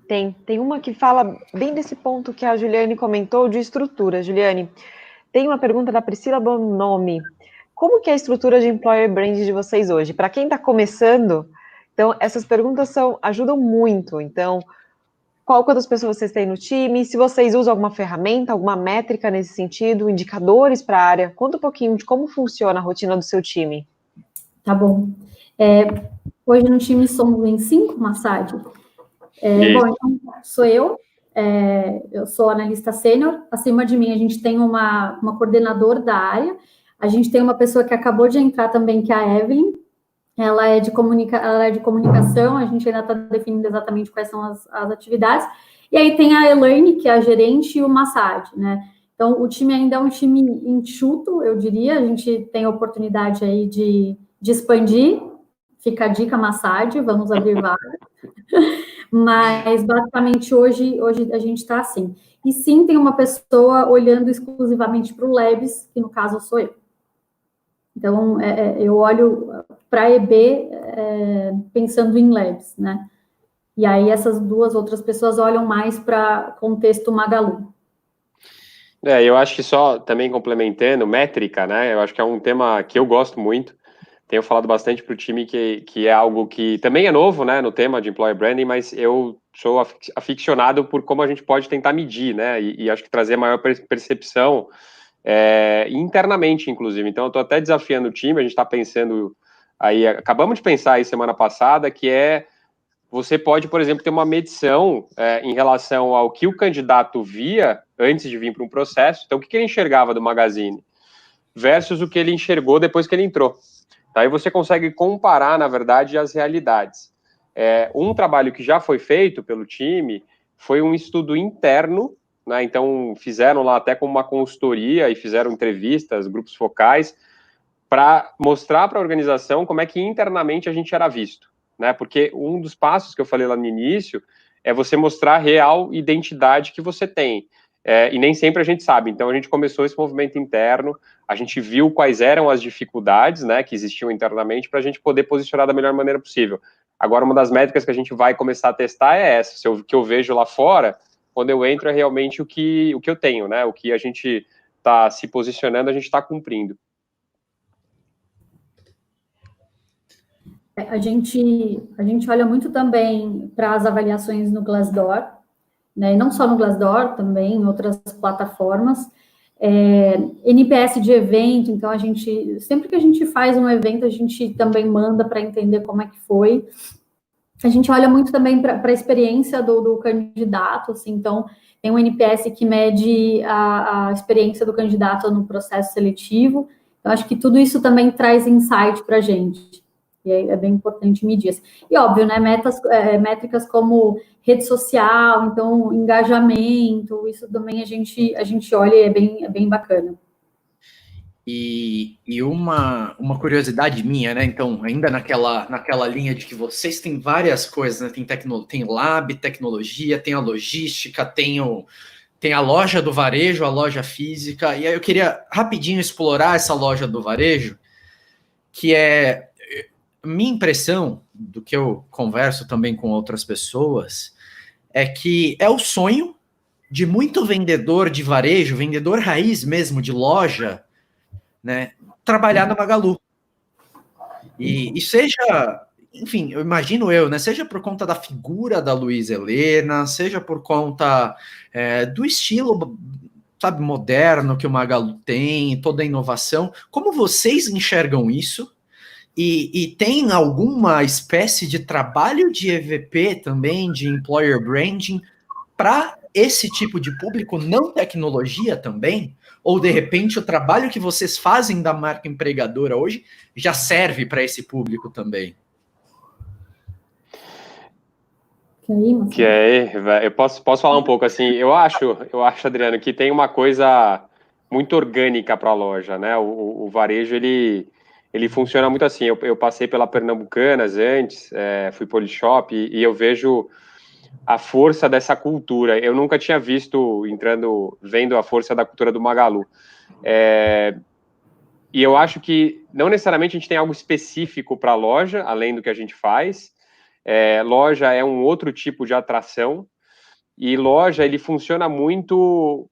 Speaker 4: Tem uma que fala bem desse ponto que a Juliane comentou de estrutura. Juliane, tem uma pergunta da Priscila Bonomi. Como que é a estrutura de employer brand de vocês hoje? Para quem está começando, então essas perguntas ajudam muito. Então, quantas pessoas vocês têm no time? Se vocês usam alguma ferramenta, alguma métrica nesse sentido, indicadores para a área? Conta um pouquinho de como funciona a rotina do seu time.
Speaker 3: Tá bom. Hoje no time somos em 5, Massad. Bom, então, sou eu sou analista sênior, acima de mim a gente tem uma coordenadora da área, a gente tem uma pessoa que acabou de entrar também, que é a Evelyn, ela é de comunicação, a gente ainda está definindo exatamente quais são as atividades, e aí tem a Elaine, que é a gerente, e o Massad, né? Então, o time ainda é um time enxuto, eu diria, a gente tem a oportunidade aí de expandir, fica a dica, Massad, vamos abrir vaga. Mas, basicamente, hoje a gente está assim. E sim, tem uma pessoa olhando exclusivamente para o Labs, que no caso sou eu. Então, eu olho para a EB pensando em Labs, né? E aí essas 2 outras pessoas olham mais para contexto Magalu.
Speaker 2: Eu acho que só também complementando, métrica, né? Eu acho que é um tema que eu gosto muito, tenho falado bastante para o time que é algo que também é novo, né, no tema de employer branding, mas eu sou aficionado por como a gente pode tentar medir, né, e acho que trazer maior percepção internamente, inclusive. Então, eu estou até desafiando o time, a gente está pensando aí, acabamos de pensar aí semana passada, que você pode, por exemplo, ter uma medição em relação ao que o candidato via antes de vir para um processo, então o que ele enxergava do Magazine versus o que ele enxergou depois que ele entrou. Aí você consegue comparar, na verdade, as realidades. Um trabalho que já foi feito pelo time foi um estudo interno, né? Então fizeram lá até como uma consultoria e fizeram entrevistas, grupos focais, para mostrar para a organização como é que internamente a gente era visto, né? Porque um dos passos que eu falei lá no início é você mostrar a real identidade que você tem. E nem sempre a gente sabe. Então a gente começou esse movimento interno, a gente viu quais eram as dificuldades, né, que existiam internamente para a gente poder posicionar da melhor maneira possível. Agora, uma das métricas que a gente vai começar a testar é essa. O que eu vejo lá fora, quando eu entro, é realmente o que eu tenho, né? O que a gente está se posicionando, a gente está cumprindo.
Speaker 3: A gente olha muito também para as avaliações no Glassdoor, né? E não só no Glassdoor, também em outras plataformas. NPS de evento, então sempre que a gente faz um evento, a gente também manda para entender como é que foi. A gente olha muito também para a experiência do candidato, assim, então tem um NPS que mede a experiência do candidato no processo seletivo. Então, acho que tudo isso também traz insight para a gente. E é bem importante medir. E, óbvio, né, métricas como rede social, então, engajamento, isso também a gente olha e é bem bacana.
Speaker 1: E uma curiosidade minha, né? Então, ainda naquela linha de que vocês têm várias coisas, né? Tem lab, tecnologia, tem a logística, tem a loja do varejo, a loja física. E aí eu queria rapidinho explorar essa loja do varejo, que é minha impressão, do que eu converso também com outras pessoas, é que é o sonho de muito vendedor de varejo, vendedor raiz mesmo de loja, né, trabalhar na Magalu. E seja, enfim, eu imagino né, seja por conta da figura da Luiza Helena, seja por conta do estilo, sabe, moderno que o Magalu tem, toda a inovação. Como vocês enxergam isso? E tem alguma espécie de trabalho de EVP também, de employer branding, para esse tipo de público, não tecnologia também? Ou, de repente, o trabalho que vocês fazem da marca empregadora hoje já serve para esse público também?
Speaker 2: Eu posso falar um pouco assim. Eu acho, Adriano, que tem uma coisa muito orgânica para a loja, né? O varejo ele funciona muito assim. Eu passei pela Pernambucanas antes, fui Polishop e eu vejo a força dessa cultura. Eu nunca tinha vendo a força da cultura do Magalu. E eu acho que não necessariamente a gente tem algo específico para a loja, além do que a gente faz. Loja é um outro tipo de atração, e loja ele funciona muito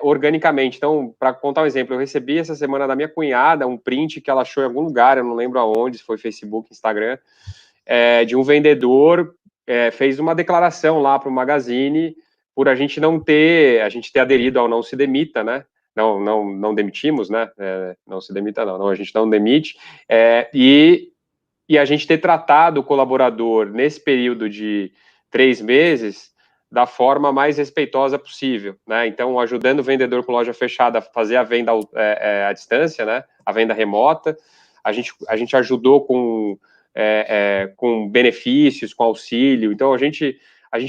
Speaker 2: organicamente. Então, para contar um exemplo, eu recebi essa semana da minha cunhada um print que ela achou em algum lugar, eu não lembro aonde, se foi Facebook, Instagram, de um vendedor, fez uma declaração lá para o Magazine por a gente ter aderido ao Não Se Demita, né? Não demitimos, né? Não se demita, não, a gente não demite, e a gente ter tratado o colaborador nesse período de 3 meses da forma mais respeitosa possível, né? Então, ajudando o vendedor com loja fechada a fazer a venda à distância, né? A venda remota. A gente ajudou com benefícios, com auxílio. Então, a gente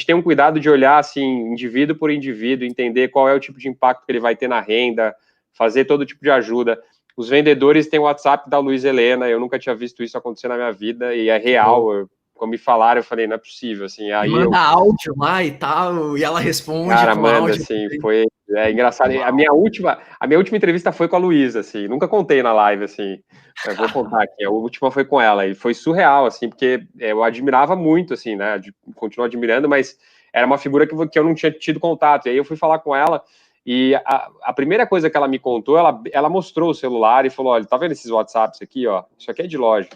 Speaker 2: tem um cuidado de olhar, assim, indivíduo por indivíduo, entender qual é o tipo de impacto que ele vai ter na renda, fazer todo tipo de ajuda. Os vendedores têm o WhatsApp da Luiza Helena, eu nunca tinha visto isso acontecer na minha vida, e é real. Quando me falaram, eu falei, não é possível, assim. Aí
Speaker 1: manda áudio lá e tal, e ela responde.
Speaker 2: Cara, manda, áudio, assim, foi engraçado. A minha última entrevista foi com a Luiza, assim, nunca contei na live, assim, eu vou contar aqui, a última foi com ela, e foi surreal, assim, porque eu admirava muito, assim, né, continuo admirando, mas era uma figura que eu não tinha tido contato, e aí eu fui falar com ela, E a primeira coisa que ela me contou, ela mostrou o celular e falou, olha, tá vendo esses WhatsApps aqui, ó? Isso aqui é de loja.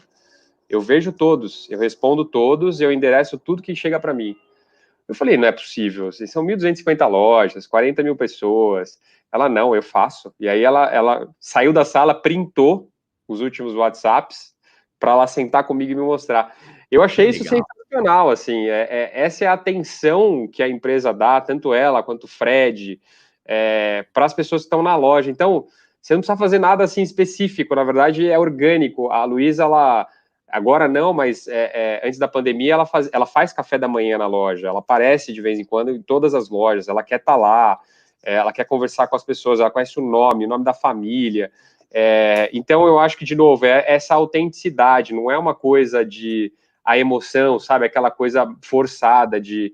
Speaker 2: Eu vejo todos, eu respondo todos, eu endereço tudo que chega para mim. Eu falei, não é possível, são 1.250 lojas, 40 mil pessoas. Ela, não, eu faço. E aí ela saiu da sala, printou os últimos WhatsApps para ela sentar comigo e me mostrar. Eu achei isso sensacional, assim, essa é a atenção que a empresa dá, tanto ela quanto o Fred, para as pessoas que estão na loja. Então, você não precisa fazer nada assim específico, na verdade é orgânico. A Luísa, ela, agora não, mas antes da pandemia, ela faz café da manhã na loja, ela aparece de vez em quando em todas as lojas, ela quer estar lá, ela quer conversar com as pessoas, ela conhece o nome da família. Então, eu acho que, de novo, essa autenticidade, não é uma coisa de a emoção, sabe? Aquela coisa forçada de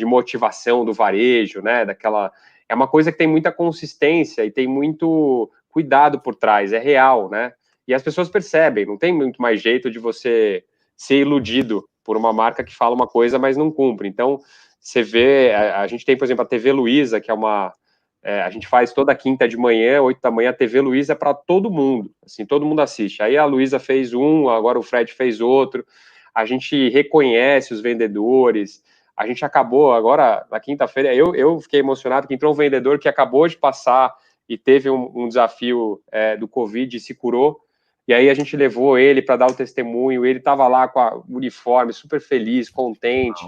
Speaker 2: motivação do varejo, né? É uma coisa que tem muita consistência e tem muito cuidado por trás, é real, né? E as pessoas percebem, não tem muito mais jeito de você ser iludido por uma marca que fala uma coisa, mas não cumpre. Então, você vê, a gente tem, por exemplo, a TV Luiza, que é uma... a gente faz toda quinta de manhã, 8 da manhã, a TV Luiza é para todo mundo, assim, todo mundo assiste. Aí a Luiza fez um, agora o Fred fez outro, a gente reconhece os vendedores, a gente acabou, agora, na quinta-feira, eu fiquei emocionado que entrou um vendedor que acabou de passar e teve um desafio do Covid e se curou, e aí a gente levou ele para dar o testemunho, ele estava lá com o uniforme, super feliz, contente,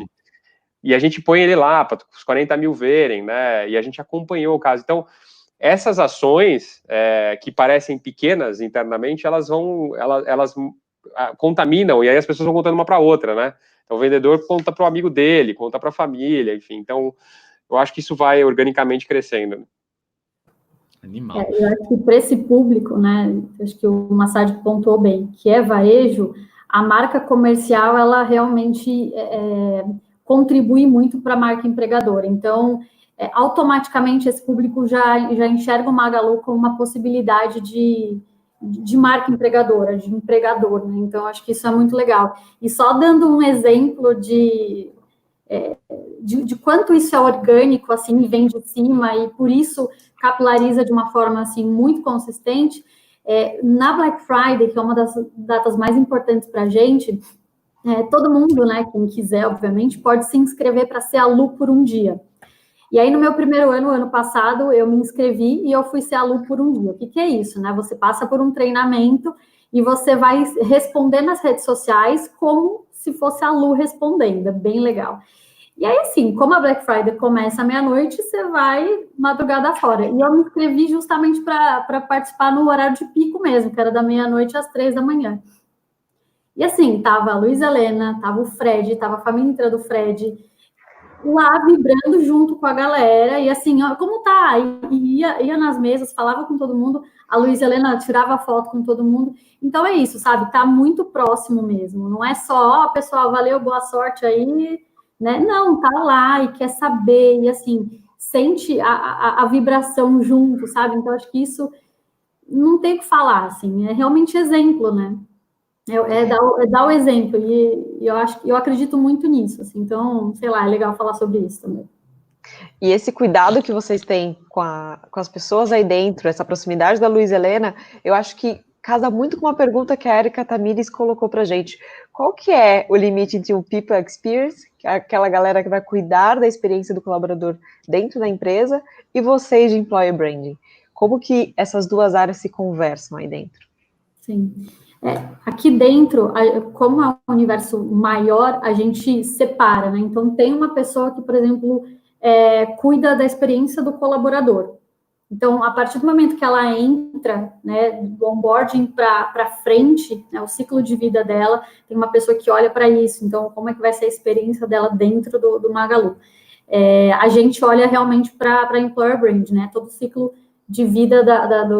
Speaker 2: e a gente põe ele lá para os 40 mil verem, né, e a gente acompanhou o caso. Então, essas ações que parecem pequenas internamente, elas contaminam, e aí as pessoas vão contando uma para outra, né? Então, o vendedor conta para o amigo dele, conta para a família, enfim. Então, eu acho que isso vai organicamente crescendo.
Speaker 1: Animal.
Speaker 3: Eu acho que para esse público, né, acho que o Massad pontuou bem, que é varejo, a marca comercial, ela realmente contribui muito para a marca empregadora. Então, automaticamente, esse público já enxerga o Magalu como uma possibilidade de marca empregadora, de empregador, né? Então, acho que isso é muito legal. E só dando um exemplo de quanto isso é orgânico, assim, vem de cima, e por isso capilariza de uma forma, assim, muito consistente, na Black Friday, que é uma das datas mais importantes para a gente, todo mundo, né, quem quiser, obviamente, pode se inscrever para ser alu por um dia. E aí, no meu primeiro ano passado, eu me inscrevi e eu fui ser alu por um dia. O que é isso, né? Você passa por um treinamento e você vai responder nas redes sociais como se fosse alu respondendo. É bem legal. E aí, assim, como a Black Friday começa à meia-noite, você vai madrugada fora. E eu me inscrevi justamente para participar no horário de pico mesmo, que era da meia-noite às 3 da manhã. E assim, tava a Luísa Helena, tava o Fred, tava a família inteira do Fred, lá vibrando junto com a galera, e assim, ó, como tá? E ia nas mesas, falava com todo mundo, a Luísa Helena tirava foto com todo mundo. Então é isso, sabe? Tá muito próximo mesmo. Não é só, ó, pessoal, valeu, boa sorte aí, né? Não, tá lá e quer saber, e assim, sente a vibração junto, sabe? Então acho que isso não tem o que falar, assim, é realmente exemplo, né? Dar o exemplo, e eu acredito muito nisso, assim, então, sei lá, é legal falar sobre isso também.
Speaker 4: E esse cuidado que vocês têm com as pessoas aí dentro, essa proximidade da Luísa Helena, eu acho que casa muito com uma pergunta que a Erika Tamires colocou pra gente. Qual que é o limite entre o People Experience, que é aquela galera que vai cuidar da experiência do colaborador dentro da empresa, e vocês de Employer Branding? Como que essas duas áreas se conversam aí dentro?
Speaker 3: Sim. Aqui dentro, como é um universo maior, a gente separa, né? Então, tem uma pessoa que, por exemplo, cuida da experiência do colaborador. Então, a partir do momento que ela entra, né, do onboarding para frente, né, o ciclo de vida dela, tem uma pessoa que olha para isso. Então, como é que vai ser a experiência dela dentro do Magalu? A gente olha realmente para Employer Brand, né? Todo o ciclo de vida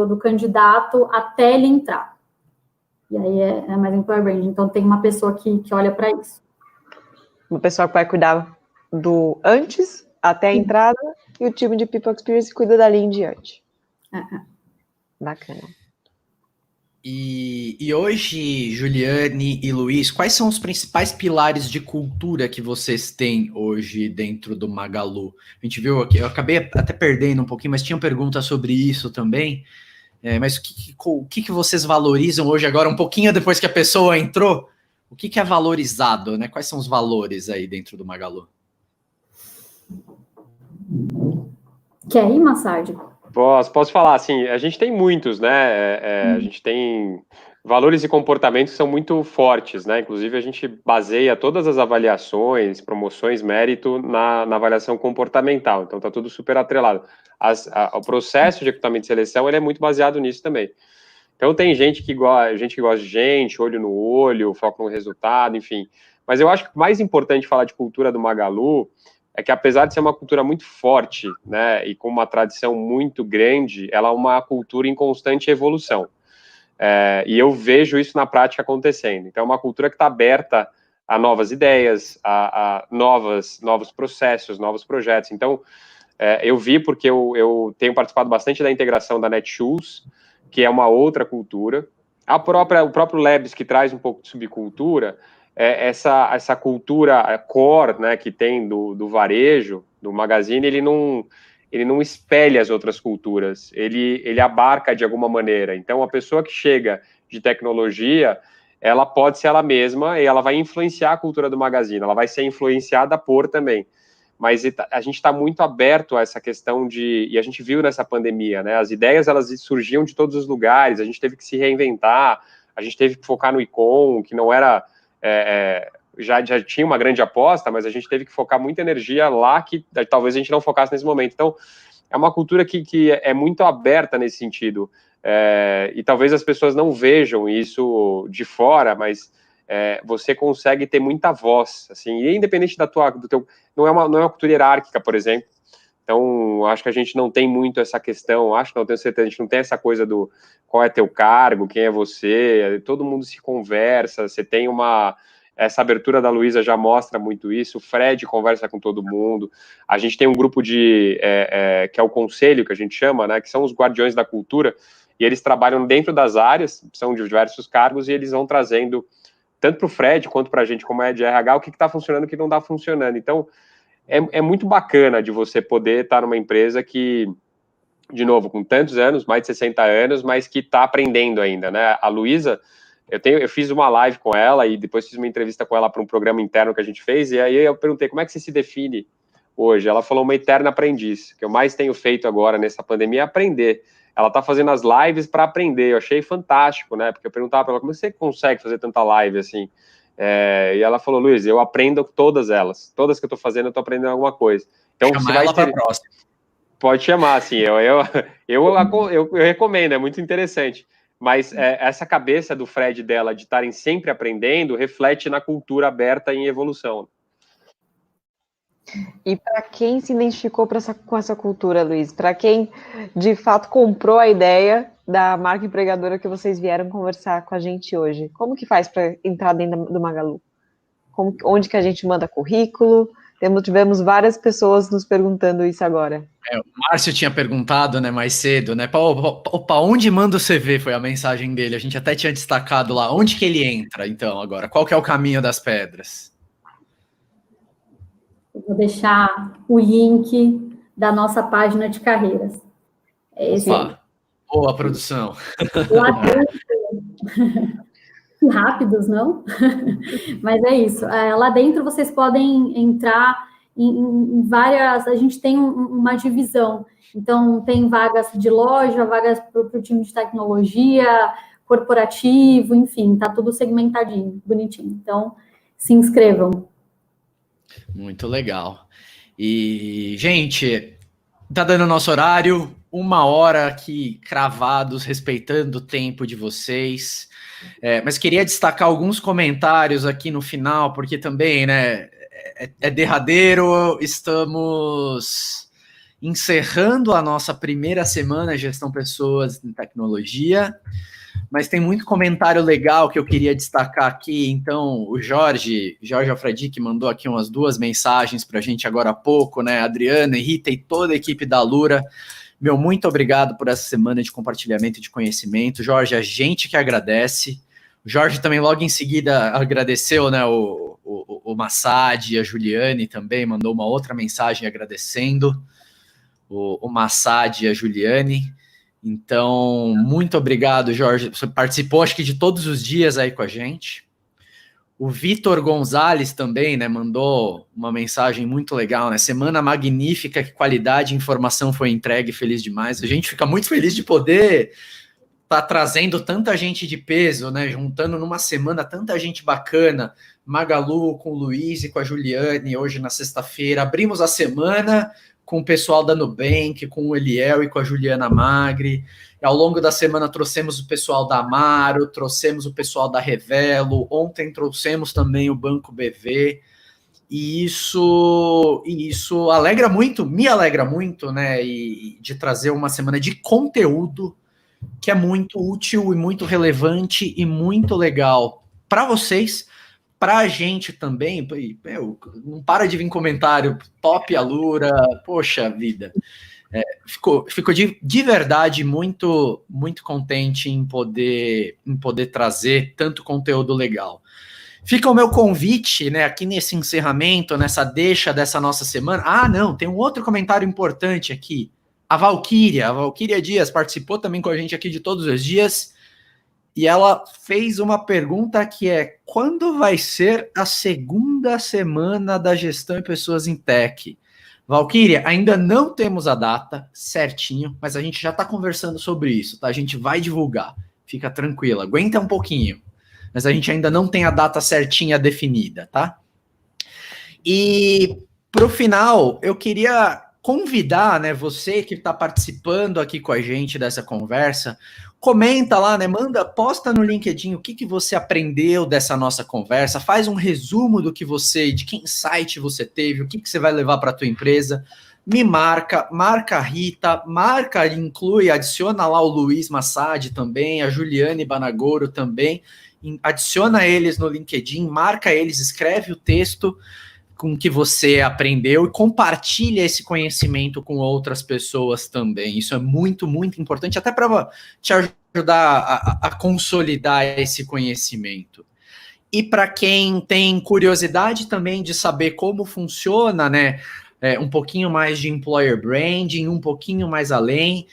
Speaker 3: do candidato até ele entrar. E aí é mais Employer Brand. Então, tem uma pessoa que olha para isso.
Speaker 4: Uma pessoa que vai cuidar do antes, até a entrada, e o time de People Experience cuida dali em diante. Bacana.
Speaker 1: E hoje, Juliane e Luiz, quais são os principais pilares de cultura que vocês têm hoje dentro do Magalu? A gente viu aqui, eu acabei até perdendo um pouquinho, mas tinha pergunta sobre isso também. Mas o que vocês valorizam hoje, agora, um pouquinho depois que a pessoa entrou? O que é valorizado, né? Quais são os valores aí dentro do Magalu?
Speaker 3: Quer ir, Massad?
Speaker 2: Posso falar, assim, a gente tem muitos, né? A gente tem valores e comportamentos que são muito fortes, né? Inclusive, a gente baseia todas as avaliações, promoções, mérito na avaliação comportamental. Então, tá tudo super atrelado. O processo de recrutamento e seleção, ele é muito baseado nisso também. Então, tem gente que gosta de gente, olho no olho, foco no resultado, enfim. Mas eu acho que o mais importante falar de cultura do Magalu é que, apesar de ser uma cultura muito forte, né, e com uma tradição muito grande, ela é uma cultura em constante evolução. E eu vejo isso na prática acontecendo. Então, é uma cultura que está aberta a novas ideias, a novos processos, novos projetos. Então, eu vi porque eu tenho participado bastante da integração da Netshoes, que é uma outra cultura. O próprio Labs, que traz um pouco de subcultura, essa cultura core, né, que tem do varejo, do Magazine, ele não espelha as outras culturas, ele abarca de alguma maneira. Então, a pessoa que chega de tecnologia, ela pode ser ela mesma e ela vai influenciar a cultura do Magazine, ela vai ser influenciada por também. Mas a gente está muito aberto a essa questão e a gente viu nessa pandemia, né, as ideias, elas surgiam de todos os lugares, a gente teve que se reinventar, a gente teve que focar no e-com, que não era... já tinha uma grande aposta, mas a gente teve que focar muita energia lá que talvez a gente não focasse nesse momento. Então, é uma cultura que é muito aberta nesse sentido, e talvez as pessoas não vejam isso de fora, mas você consegue ter muita voz, assim, e independente do teu... Não é uma cultura hierárquica, por exemplo. Então, acho que a gente não tem muito essa questão, não tenho certeza, a gente não tem essa coisa do qual é teu cargo, quem é você, todo mundo se conversa, você tem essa abertura da Luísa já mostra muito isso, o Fred conversa com todo mundo, a gente tem um grupo que é o conselho, que a gente chama, né, que são os guardiões da cultura, e eles trabalham dentro das áreas, são de diversos cargos, e eles vão trazendo, tanto para o Fred, quanto para a gente, como é de RH, o que está funcionando e o que não está funcionando. Então, é muito bacana de você poder estar numa empresa que, de novo, com tantos anos, mais de 60 anos, mas que está aprendendo ainda, né? A Luísa, eu fiz uma live com ela e depois fiz uma entrevista com ela para um programa interno que a gente fez, e aí eu perguntei, como é que você se define hoje? Ela falou, uma eterna aprendiz. O que eu mais tenho feito agora nessa pandemia é aprender. Ela está fazendo as lives para aprender. Eu achei fantástico, né? Porque eu perguntava para ela, como você consegue fazer tanta live assim? E ela falou, Luiz, eu aprendo todas elas. Todas que eu estou fazendo, eu estou aprendendo alguma coisa. Então,
Speaker 1: Chamar ela para a próxima.
Speaker 2: Pode chamar, assim, eu recomendo, é muito interessante. Mas essa cabeça do Fred dela de estarem sempre aprendendo reflete na cultura aberta em evolução.
Speaker 4: E para quem se identificou com essa cultura, Luiz? Para quem, de fato, comprou a ideia da marca empregadora que vocês vieram conversar com a gente hoje? Como que faz para entrar dentro do Magalu? Onde que a gente manda currículo? Tivemos várias pessoas nos perguntando isso agora.
Speaker 1: O Márcio tinha perguntado, né, mais cedo, né? Opa, onde manda o CV? Foi a mensagem dele. A gente até tinha destacado lá. Onde que ele entra, então, agora? Qual que é o caminho das pedras?
Speaker 3: Eu vou deixar o link da nossa página de carreiras.
Speaker 1: Opa, boa produção.
Speaker 3: Lá dentro... rápidos, não? Mas é isso. Lá dentro vocês podem entrar em várias... A gente tem uma divisão. Então, tem vagas de loja, vagas para o time de tecnologia, corporativo, enfim, tá tudo segmentadinho, bonitinho. Então, se inscrevam.
Speaker 1: Muito legal. E, gente, tá dando nosso horário, 1 hora aqui cravados, respeitando o tempo de vocês. Mas queria destacar alguns comentários aqui no final, porque também, né, é derradeiro, estamos encerrando a nossa primeira semana de Gestão Pessoas em Tecnologia, mas tem muito comentário legal que eu queria destacar aqui. Então, o Jorge Alfredi, que mandou aqui umas 2 mensagens para a gente agora há pouco, né, Adriana, Rita e toda a equipe da Lura, Meu, muito obrigado por essa semana de compartilhamento de conhecimento. Jorge, a gente que agradece. O Jorge também logo em seguida agradeceu, né, o Massad e a Juliane também, mandou uma outra mensagem agradecendo o Massad e a Juliane. Então, muito obrigado, Jorge. Você participou, acho que de todos os dias aí com a gente. O Vitor Gonzalez também, né, mandou uma mensagem muito legal, né? Semana magnífica, que qualidade e informação foi entregue, feliz demais. A gente fica muito feliz de poder estar trazendo tanta gente de peso, né? Juntando numa semana tanta gente bacana. Magalu com o Luiz e com a Juliane, hoje na sexta-feira. Abrimos a semana com o pessoal da Nubank, com o Eliel e com a Juliana Magri. E ao longo da semana trouxemos o pessoal da Amaro, trouxemos o pessoal da Revelo, ontem trouxemos também o Banco BV, e isso alegra muito, me alegra muito, né, e de trazer uma semana de conteúdo que é muito útil e muito relevante e muito legal para vocês, para a gente também. Não para de vir comentário, top Alura, poxa vida. Fico de verdade muito contente em poder trazer tanto conteúdo legal. Fica o meu convite, né, aqui nesse encerramento, nessa deixa dessa nossa semana. Ah, não, tem um outro comentário importante aqui. A Valquíria Dias participou também com a gente aqui de todos os dias, e ela fez uma pergunta que é: quando vai ser a segunda semana da gestão em pessoas em tech? Valquíria, ainda não temos a data certinho, mas a gente já está conversando sobre isso, tá? A gente vai divulgar, fica tranquila, aguenta um pouquinho, mas a gente ainda não tem a data certinha definida, tá? E para o final, eu queria convidar, né, você que está participando aqui com a gente dessa conversa, comenta lá, né, posta no LinkedIn o que você aprendeu dessa nossa conversa, faz um resumo de que insight você teve, o que você vai levar para a tua empresa, me marca a Rita, inclui, adiciona lá o Luiz Massad também, a Juliane Banagoro também, adiciona eles no LinkedIn, marca eles, escreve o texto com que você aprendeu e compartilha esse conhecimento com outras pessoas também. Isso é muito, muito importante, até para te ajudar a consolidar esse conhecimento. E para quem tem curiosidade também de saber como funciona, né, um pouquinho mais de employer branding, um pouquinho mais além,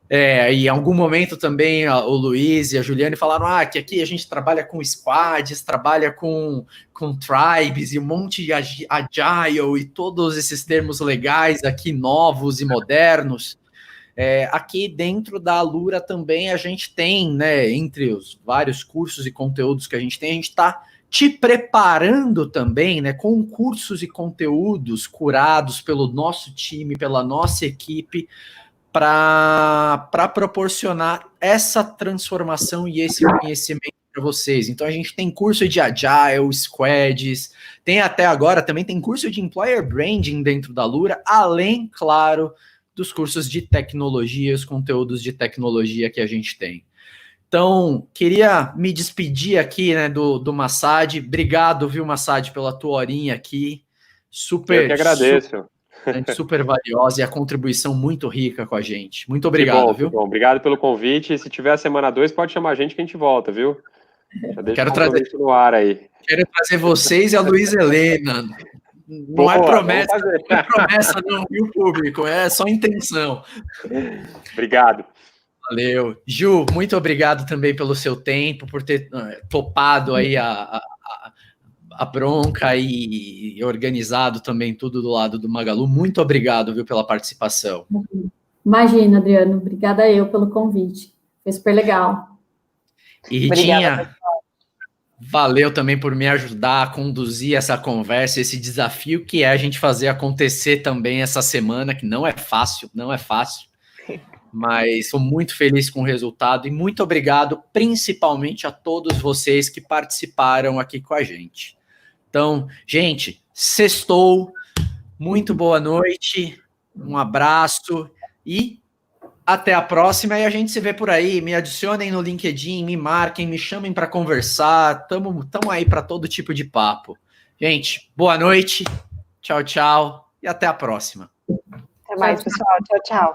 Speaker 1: e em algum momento também o Luiz e a Juliane falaram que aqui a gente trabalha com squads, trabalha com tribes e um monte de agile e todos esses termos legais aqui, novos e modernos. Aqui dentro da Alura também a gente tem, né, entre os vários cursos e conteúdos que a gente está te preparando também, né, com cursos e conteúdos curados pelo nosso time, pela nossa equipe, para proporcionar essa transformação e esse conhecimento para vocês. Então a gente tem curso de Agile, Squads, tem até agora também tem curso de Employer Branding dentro da Alura, além, claro, dos cursos de tecnologia, os conteúdos de tecnologia que a gente tem. Então, queria me despedir aqui, né, do Massad. Obrigado, viu, Massad, pela tua horinha aqui.
Speaker 2: Eu que agradeço.
Speaker 1: Super valiosa e a contribuição muito rica com a gente. Muito obrigado, viu?
Speaker 2: Bom. Obrigado pelo convite. E se tiver a semana 2, pode chamar a gente que a gente volta, viu? Já deixa o convite no ar aí.
Speaker 1: Quero trazer vocês e a Luísa Helena. Não é promessa não, viu, público? É só intenção.
Speaker 2: Obrigado.
Speaker 1: Valeu. Ju, muito obrigado também pelo seu tempo, por ter topado aí a bronca e organizado também tudo do lado do Magalu. Muito obrigado, viu, pela participação.
Speaker 3: Imagina, Adriano. Obrigada eu pelo convite. Foi super legal.
Speaker 1: E Ritinha, valeu também por me ajudar a conduzir essa conversa, esse desafio que é a gente fazer acontecer também essa semana, que não é fácil, mas sou muito feliz com o resultado e muito obrigado principalmente a todos vocês que participaram aqui com a gente. Então, gente, sextou, muito boa noite, um abraço e até a próxima. E a gente se vê por aí. Me adicionem no LinkedIn, me marquem, me chamem para conversar. Tamo aí para todo tipo de papo. Gente, boa noite, tchau, tchau e até a próxima.
Speaker 4: Até mais, pessoal. Tchau, tchau.